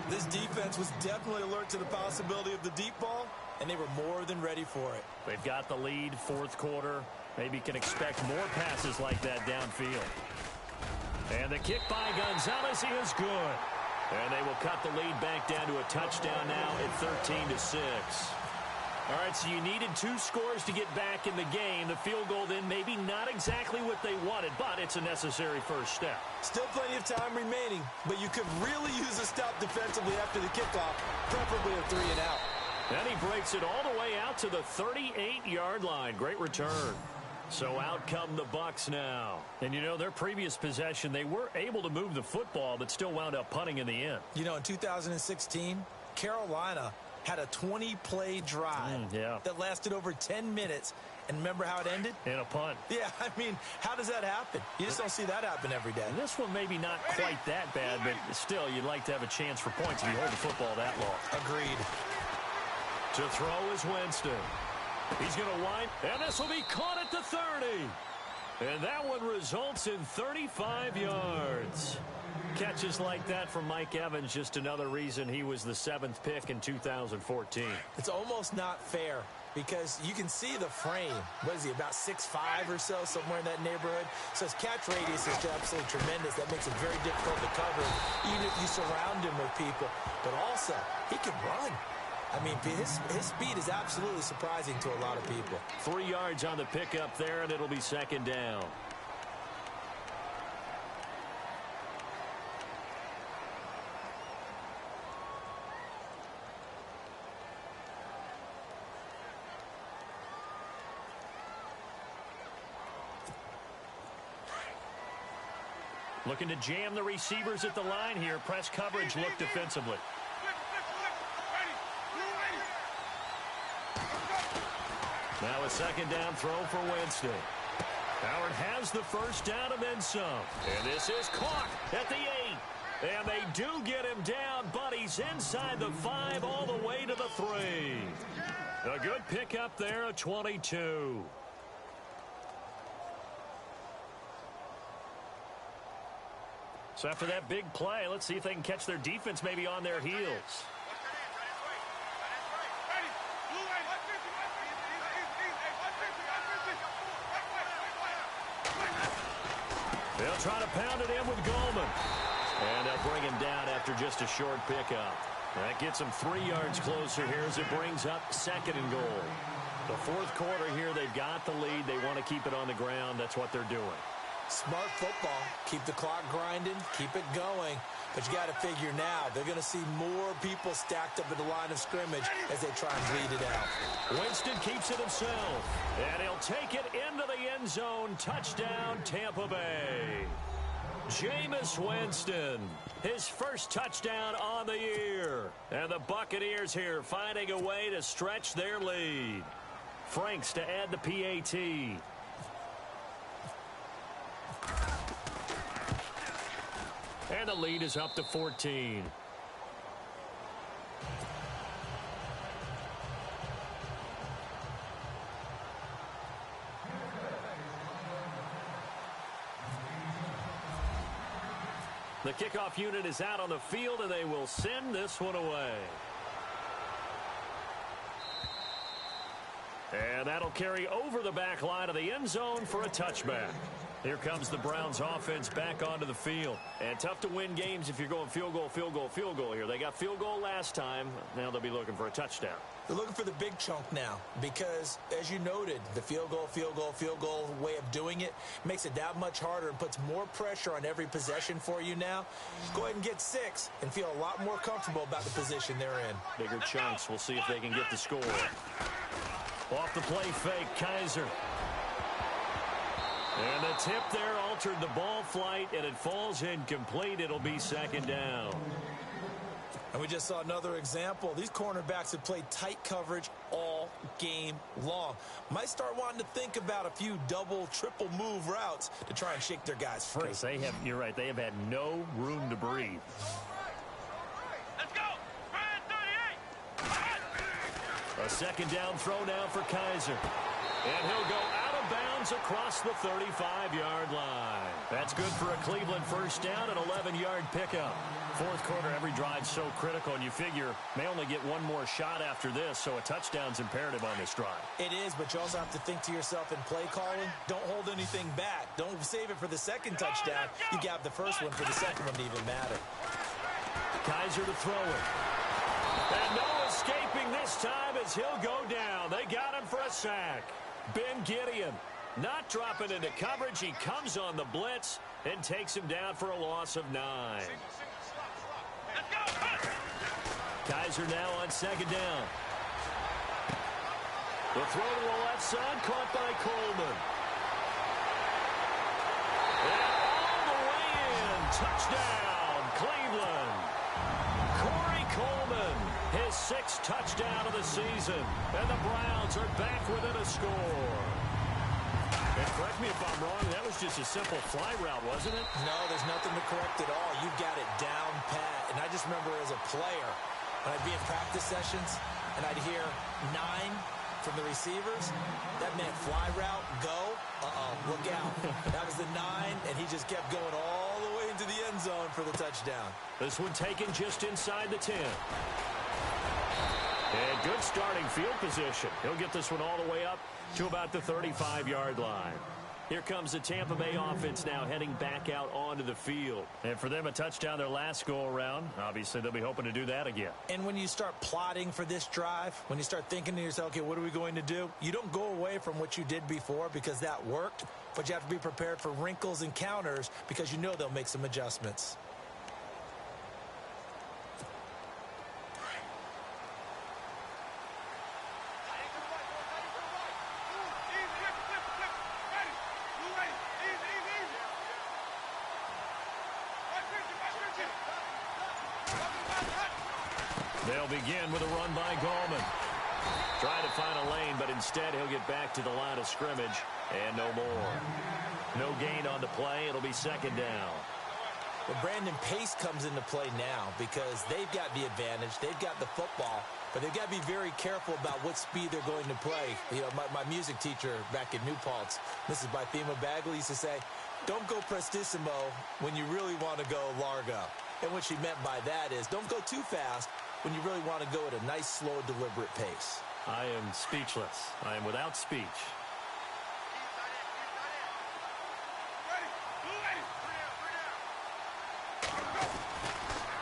This defense was definitely alert to the possibility of the deep ball, and they were more than ready for it. They've got the lead, 4th quarter. Maybe can expect more passes like that downfield. And the kick by Gonzalez is good. And they will cut the lead back down to a touchdown now at 13-6. All right, so you needed 2 scores to get back in the game. The field goal then maybe not exactly what they wanted, but it's a necessary first step. Still plenty of time remaining, but you could really use a stop defensively after the kickoff, preferably a 3-and-out. And he breaks it all the way out to the 38-yard line. Great return. So out come the Bucs now. And, you know, their previous possession, they were able to move the football, but still wound up punting in the end. You know, in 2016, Carolina had a 20-play drive that lasted over 10 minutes. And remember how it ended? In a punt. Yeah, I mean, how does that happen? You just don't see that happen every day. And this one maybe not quite that bad, but still, you'd like to have a chance for points if you hold the football that long. Agreed. To throw is Winston. He's going to wind, and this will be caught at the 30. And that one results in 35 yards. Catches like that from Mike Evans, just another reason he was the 7th pick in 2014. It's almost not fair because you can see the frame. What is he, about 6'5" or so, somewhere in that neighborhood? So his catch radius is absolutely tremendous. That makes it very difficult to cover, even if you surround him with people. But also, he can run. I mean, his speed is absolutely surprising to a lot of people. 3 yards on the pickup there, and it'll be 2nd down. Looking to jam the receivers at the line here. Press coverage look defensively. Now a 2nd down throw for Winston. Howard has the first down and then some. And this is caught at the 8. And they do get him down, but he's inside the 5 all the way to the 3. A good pickup there, a 22. So after that big play, let's see if they can catch their defense maybe on their heels. They'll try to pound it in with Goldman. And they'll bring him down after just a short pickup. That gets them 3 yards closer here as it brings up 2nd and goal. The 4th quarter here, they've got the lead. They want to keep it on the ground. That's what they're doing. Smart football. Keep the clock grinding. Keep it going. But you got to figure now, they're going to see more people stacked up at the line of scrimmage as they try and bleed it out. Winston keeps it himself. And he'll take it into the end zone. Touchdown, Tampa Bay. Jameis Winston, his first touchdown on the year. And the Buccaneers here finding a way to stretch their lead. Franks to add the PAT. And the lead is up to 14. The kickoff unit is out on the field, and they will send this one away. And that'll carry over the back line of the end zone for a touchback. Here comes the Browns offense back onto the field. And tough to win games if you're going field goal, field goal, field goal here. They got field goal last time. Now they'll be looking for a touchdown. They're looking for the big chunk now because, as you noted, the field goal way of doing it makes it that much harder and puts more pressure on every possession for you now. Go ahead and get 6 and feel a lot more comfortable about the position they're in. Bigger chunks. We'll see if they can get the score. Off the play fake, Kaiser. And the tip there altered the ball flight, and it falls incomplete. It'll be second down. And we just saw another example. These cornerbacks have played tight coverage all game long. Might start wanting to think about a few double, triple move routes to try and shake their guys free. They have, you're right, they have had no room to breathe. Let's go. A second down throw now for Kaiser. And he'll go out of bounds across the 35-yard line. That's good for a Cleveland first down, an 11-yard pickup. Fourth quarter, every drive's so critical, and you figure may only get one more shot after this, so a touchdown's imperative on this drive. It is, but you also have to think to yourself in play calling, don't hold anything back. Don't save it for the second touchdown. You got the first one for the second one to even matter. Kaiser to throw it. And no escaping this time as he'll go down. They got him for a sack. Ben Gideon not dropping into coverage. He comes on the blitz and takes him down for a loss of 9. Kaiser now on second down. The throw to the left side caught by Coleman. And all the way in. Touchdown, Cleveland. Corey Coleman, his 6th touchdown of the season. And the Browns are back within a score. And correct me if I'm wrong, that was just a simple fly route, wasn't it? No, there's nothing to correct at all. You've got it down pat. And I just remember as a player, when I'd be in practice sessions and I'd hear 9 from the receivers, that meant fly route, go, look out. That was the 9, and he just kept going all the way into the end zone for the touchdown. This one taken just inside the 10. And good starting field position. He'll get this one all the way up to about the 35-yard line. Here comes the Tampa Bay offense now heading back out onto the field. And for them, a touchdown their last go-around. Obviously, they'll be hoping to do that again. And when you start plotting for this drive, when you start thinking to yourself, okay, what are we going to do? You don't go away from what you did before because that worked, but you have to be prepared for wrinkles and counters because you know they'll make some adjustments. They'll begin with a run by Gallman. Trying to find a lane, but instead he'll get back to the line of scrimmage and no more. No gain on the play. It'll be second down. Well, Brandon, pace comes into play now because they've got the advantage. They've got the football, but they've got to be very careful about what speed they're going to play. You know, my music teacher back in New Paltz, Mrs. Bythema Bagley, used to say, don't go prestissimo when you really want to go largo. And what she meant by that is don't go too fast when you really want to go at a nice, slow, deliberate pace. I am speechless. I am without speech.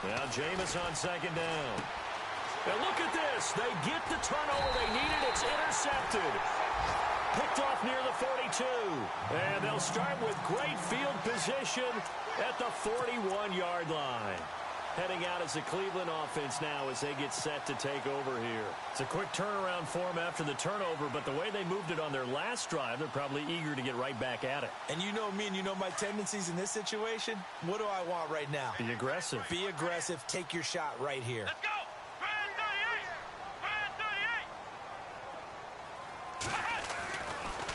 Now Jameis on second down. Now look at this. They get the turnover they needed. It's intercepted. Picked off near the 42. And they'll start with great field position at the 41-yard line. Heading out as the Cleveland offense now as they get set to take over here. It's a quick turnaround for them after the turnover, but the way they moved it on their last drive, they're probably eager to get right back at it. And you know me and you know my tendencies in this situation. What do I want right now? Be aggressive. Be aggressive. Take your shot right here. Let's go.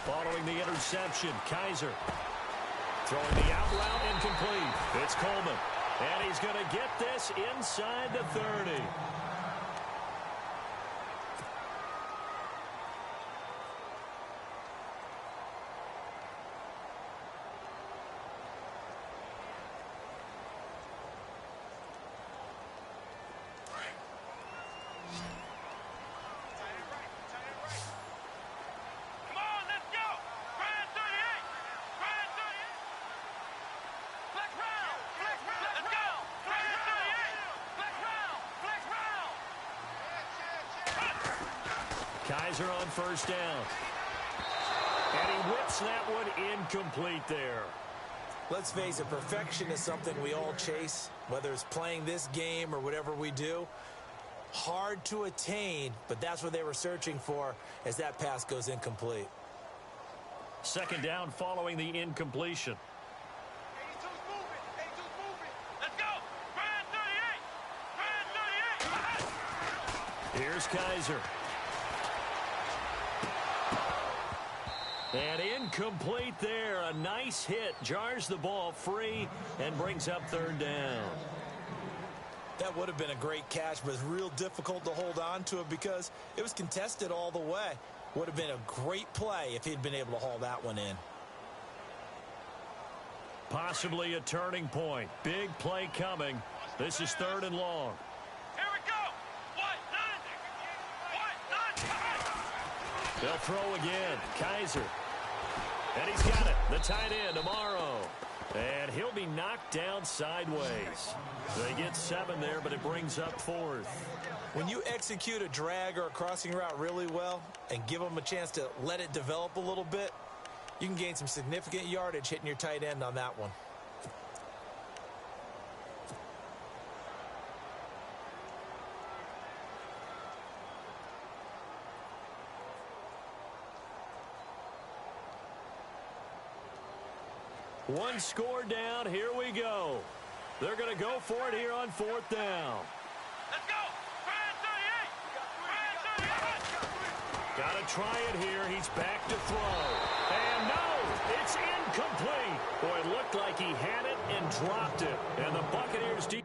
Following the interception, Kaiser throwing the out route incomplete. It's Coleman. And he's going to get this inside the 30. Kaiser on first down. And he whips that one incomplete there. Let's face it, perfection is something we all chase, whether it's playing this game or whatever we do. Hard to attain, but that's what they were searching for as that pass goes incomplete. Second down following the incompletion. 82's moving. 82's moving. Let's go. Brand 38. Brand 38. Here's Kaiser. And incomplete there. A nice hit. Jars the ball free and brings up third down. That would have been a great catch, but it's real difficult to hold on to it because it was contested all the way. Would have been a great play if he'd been able to haul that one in. Possibly a turning point. Big play coming. This is third and long. Here we go. What? None. They'll throw again. Kaiser. And he's got it. The tight end, Amaro. And he'll be knocked down sideways. They get 7 there, but it brings up fourth. When you execute a drag or a crossing route really well and give them a chance to let it develop a little bit, you can gain some significant yardage hitting your tight end on that one. One score down. Here we go. They're going to go for it here on fourth down. Let's go. Brand 38. Brand 38. Got to try it here. He's back to throw. And no, it's incomplete. Boy, it looked like he had it and dropped it. And the Buccaneers deep.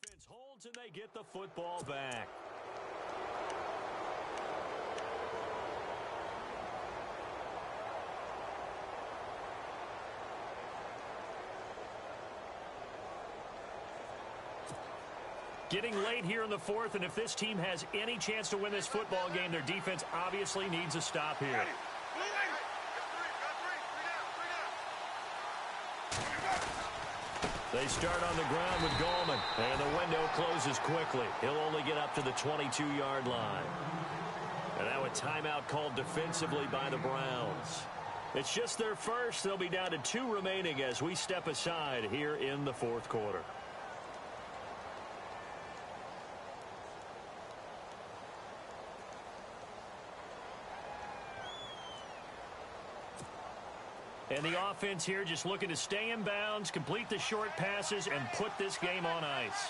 Defense holds and they get the football back. Getting late here in the fourth, and if this team has any chance to win this football game, their defense obviously needs a stop here. They start on the ground with Gallman, and the window closes quickly. He'll only get up to the 22-yard line. And now a timeout called defensively by the Browns. It's just their first. They'll be down to 2 remaining as we step aside here in the fourth quarter. And the offense here just looking to stay in bounds, complete the short passes, and put this game on ice.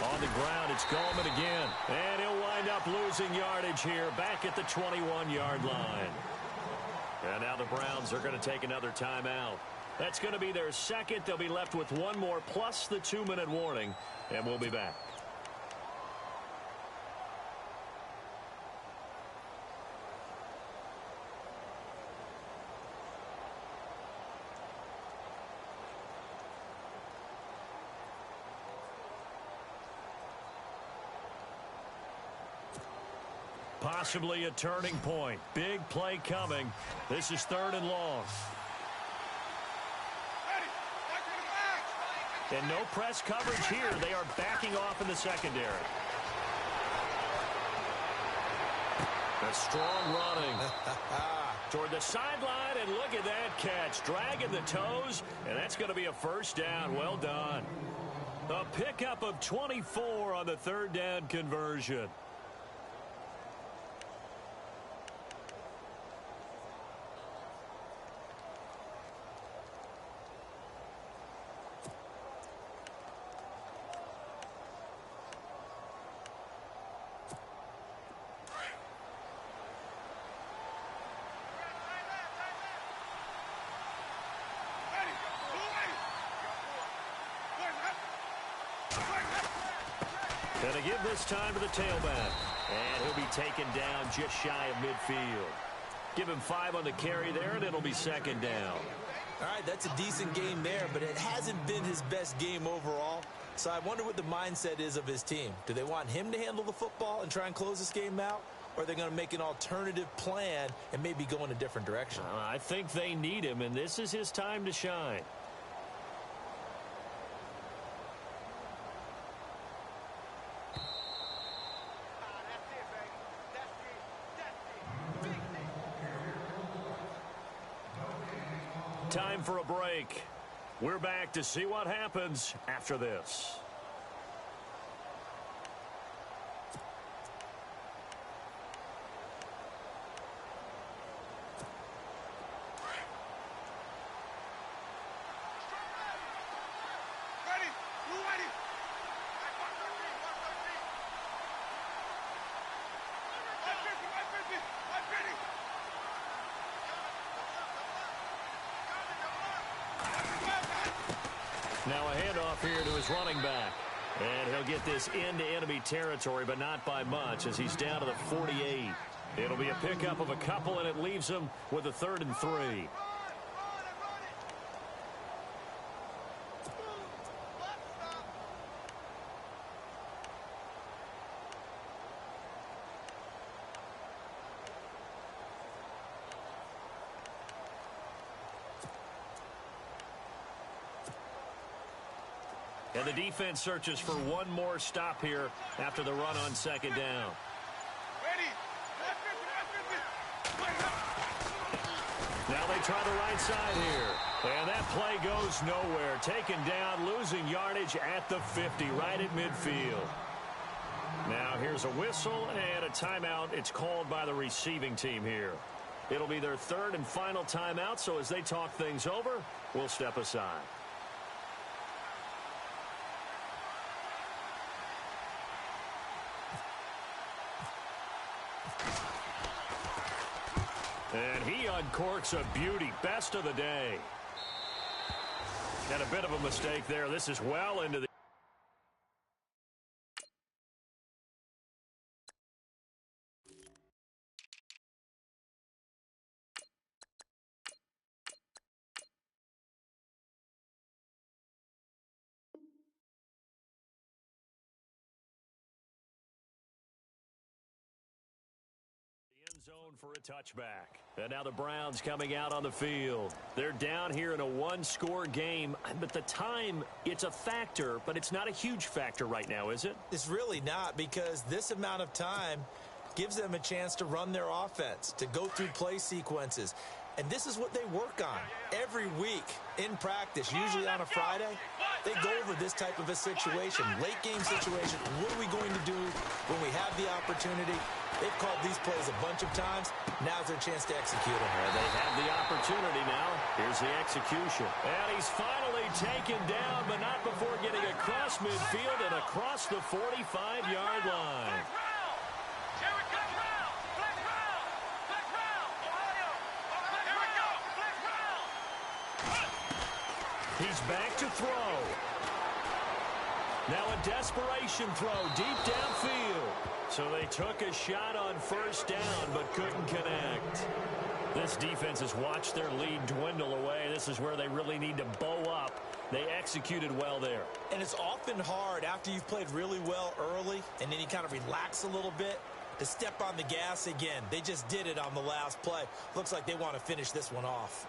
On the ground, it's Gallman again. And he'll wind up losing yardage here back at the 21-yard line. And now the Browns are going to take another timeout. That's going to be their second. They'll be left with one more plus the 2-minute warning, and we'll be back. Possibly a turning point. Big play coming. This is third and long. And no press coverage here. They are backing off in the secondary. A strong running toward the sideline, and look at that catch. Dragging the toes, and that's going to be a first down. Well done. A pickup of 24 on the third down conversion. Going to give this time to the tailback. And he'll be taken down just shy of midfield. Give him 5 on the carry there, and it'll be second down. All right, that's a decent game there, but it hasn't been his best game overall. So I wonder what the mindset is of his team. Do they want him to handle the football and try and close this game out? Or are they going to make an alternative plan and maybe go in a different direction? I think they need him, and this is his time to shine. Time for a break. We're back to see what happens after this. Now a handoff here to his running back. And he'll get this into enemy territory, but not by much as he's down to the 48. It'll be a pickup of a couple, and it leaves him with a 3rd and 3. And the defense searches for one more stop here after the run on 2nd down. Now they try the right side here. And that play goes nowhere. Taken down, losing yardage at the 50, right at midfield. Now here's a whistle and a timeout. It's called by the receiving team here. It'll be their 3rd and final timeout, so as they talk things over, we'll step aside. And he uncorks a beauty. Best of the day. And a bit of a mistake there. This is well into the... zone for a touchback. And now the Browns coming out on the field. They're down here in a one-score game, but the time, it's a factor, but it's not a huge factor right now, is it? It's really not, because this amount of time gives them a chance to run their offense, to go through play sequences. And this is what they work on every week in practice, usually on a Friday. They go over this type of a situation, late game situation. What are we going to do when we have the opportunity? They've called these plays a bunch of times. Now's their chance to execute them. And they have the opportunity now. Here's the execution. And he's finally taken down, but not before getting across midfield and across the 45-yard line. He's back to throw. Now a desperation throw deep downfield. So they took a shot on 1st down but couldn't connect. This defense has watched their lead dwindle away. This is where they really need to bow up. They executed well there. And it's often hard after you've played really well early and then you kind of relax a little bit to step on the gas again. They just did it on the last play. Looks like they want to finish this one off.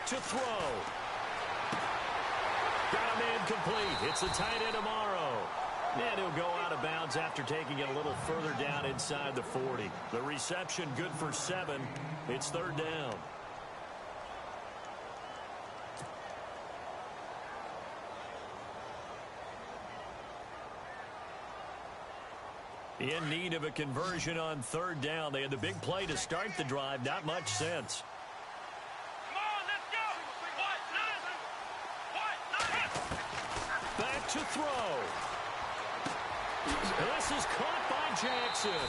To throw. Got a man complete. It's the tight end tomorrow. And he'll go out of bounds after taking it a little further down inside the 40. The reception good for 7. It's 3rd down. In need of a conversion on 3rd down. They had the big play to start the drive. Not much sense. To throw. This is caught by Jackson.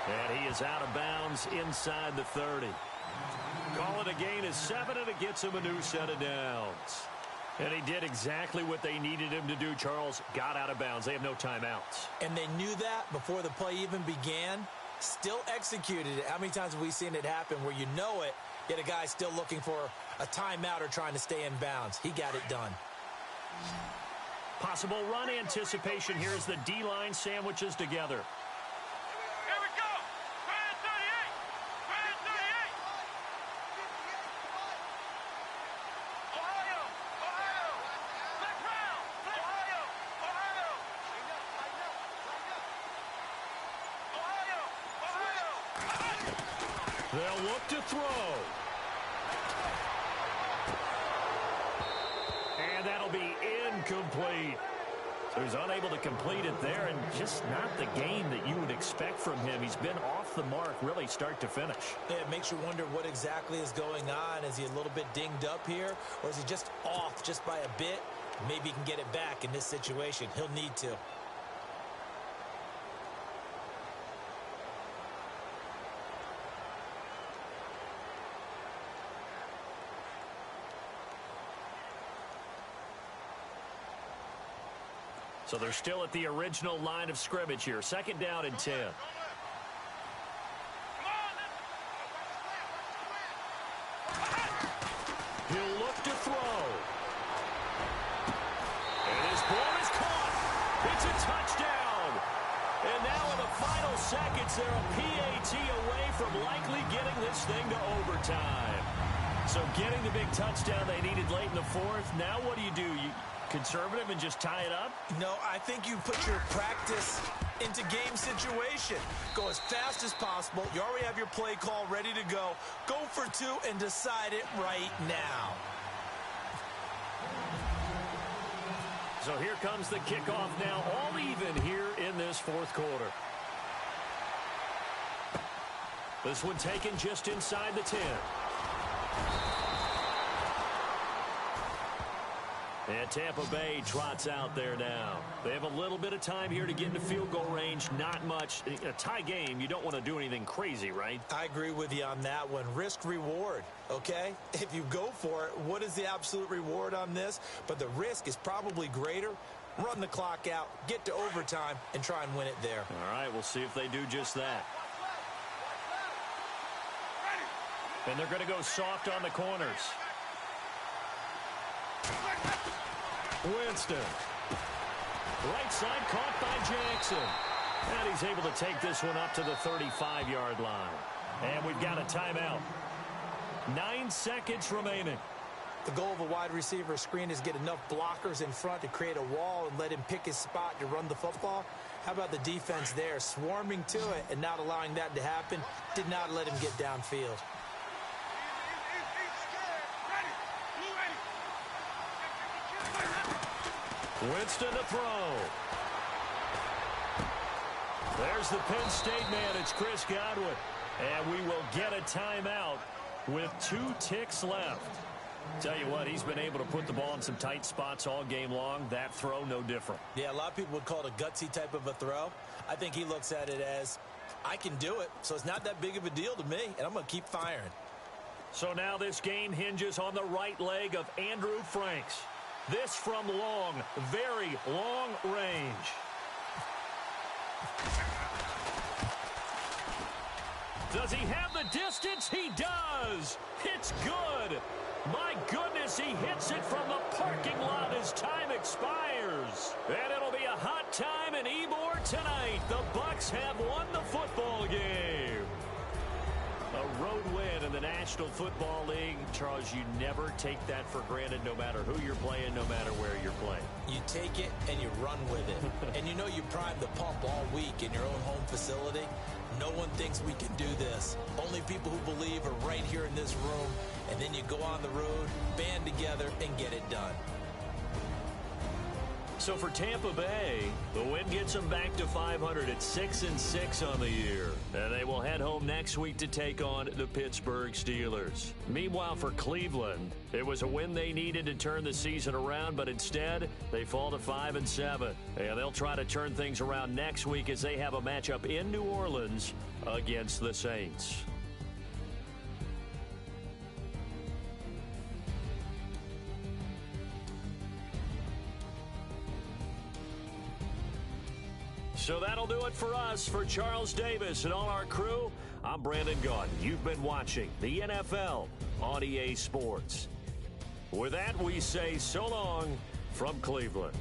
And he is out of bounds inside the 30. Call it a gain of 7, and it gets him a new set of downs. And he did exactly what they needed him to do, Charles. Got out of bounds. They have no timeouts. And they knew that before the play even began. Still executed it. How many times have we seen it happen where you know it, yet a guy still looking for a timeout or trying to stay in bounds? He got it done. Possible run anticipation here as the D-line sandwiches together. Here we go. Grand 38. Grand 38. Ohio. Ohio. Black round. Ohio. Ohio. Ohio. Ohio. They'll look to throw. And that'll be incomplete. So he's unable to complete it there, and just not the game that you would expect from him. He's been off the mark really start to finish. Yeah, it makes you wonder what exactly is going on. Is he a little bit dinged up here, or is he just off just by a bit? Maybe he can get it back in this situation. He'll need to. So they're still at the original line of scrimmage here. 2nd down and 10. He'll look to throw. And his ball is caught. It's a touchdown. And now in the final seconds, they're a PAT away from likely getting this thing to overtime. So getting the big touchdown they needed late in the 4th. Now what do? You conservative and just tie it up? No, I think you put your practice into game situation. Go as fast as possible. You already have your play call ready to go. Go for 2 and decide it right now. So here comes the kickoff now, all even here in this 4th quarter. This one taken just inside the 10. And Tampa Bay trots out there now. They have a little bit of time here to get into field goal range. Not much. In a tie game, you don't want to do anything crazy, right? I agree with you on that one. Risk-reward, okay? If you go for it, what is the absolute reward on this? But the risk is probably greater. Run the clock out, get to overtime, and try and win it there. All right, we'll see if they do just that. And they're going to go soft on the corners. Winston. Right side caught by Jackson. And he's able to take this one up to the 35-yard line. And we've got a timeout. 9 seconds remaining. The goal of a wide receiver screen is get enough blockers in front to create a wall and let him pick his spot to run the football. How about the defense there, swarming to it and not allowing that to happen? Did not let him get downfield. Winston to throw. There's the Penn State man. It's Chris Godwin. And we will get a timeout with 2 ticks left. Tell you what, he's been able to put the ball in some tight spots all game long. That throw, no different. Yeah, a lot of people would call it a gutsy type of a throw. I think he looks at it as, I can do it, so it's not that big of a deal to me, and I'm going to keep firing. So now this game hinges on the right leg of Andrew Franks. This from long, very long range. Does he have the distance? He does. It's good. My goodness, he hits it from the parking lot as time expires. And it'll be a hot time in Ybor tonight. The Bucs have won the football game. A road win in the National Football League. Charles, you never take that for granted no matter who you're playing, no matter where you're playing. You take it and you run with it. And you know you primed the pump all week in your own home facility. No one thinks we can do this. Only people who believe are right here in this room. And then you go on the road, band together, and get it done. So for Tampa Bay, the win gets them back to 500 at 6-6 on the year. And they will head home next week to take on the Pittsburgh Steelers. Meanwhile, for Cleveland, it was a win they needed to turn the season around, but instead, they fall to 5-7. And they'll try to turn things around next week as they have a matchup in New Orleans against the Saints. So that'll do it for us. For Charles Davis and all our crew, I'm Brandon Gaudin. You've been watching the NFL on EA Sports. With that, we say so long from Cleveland.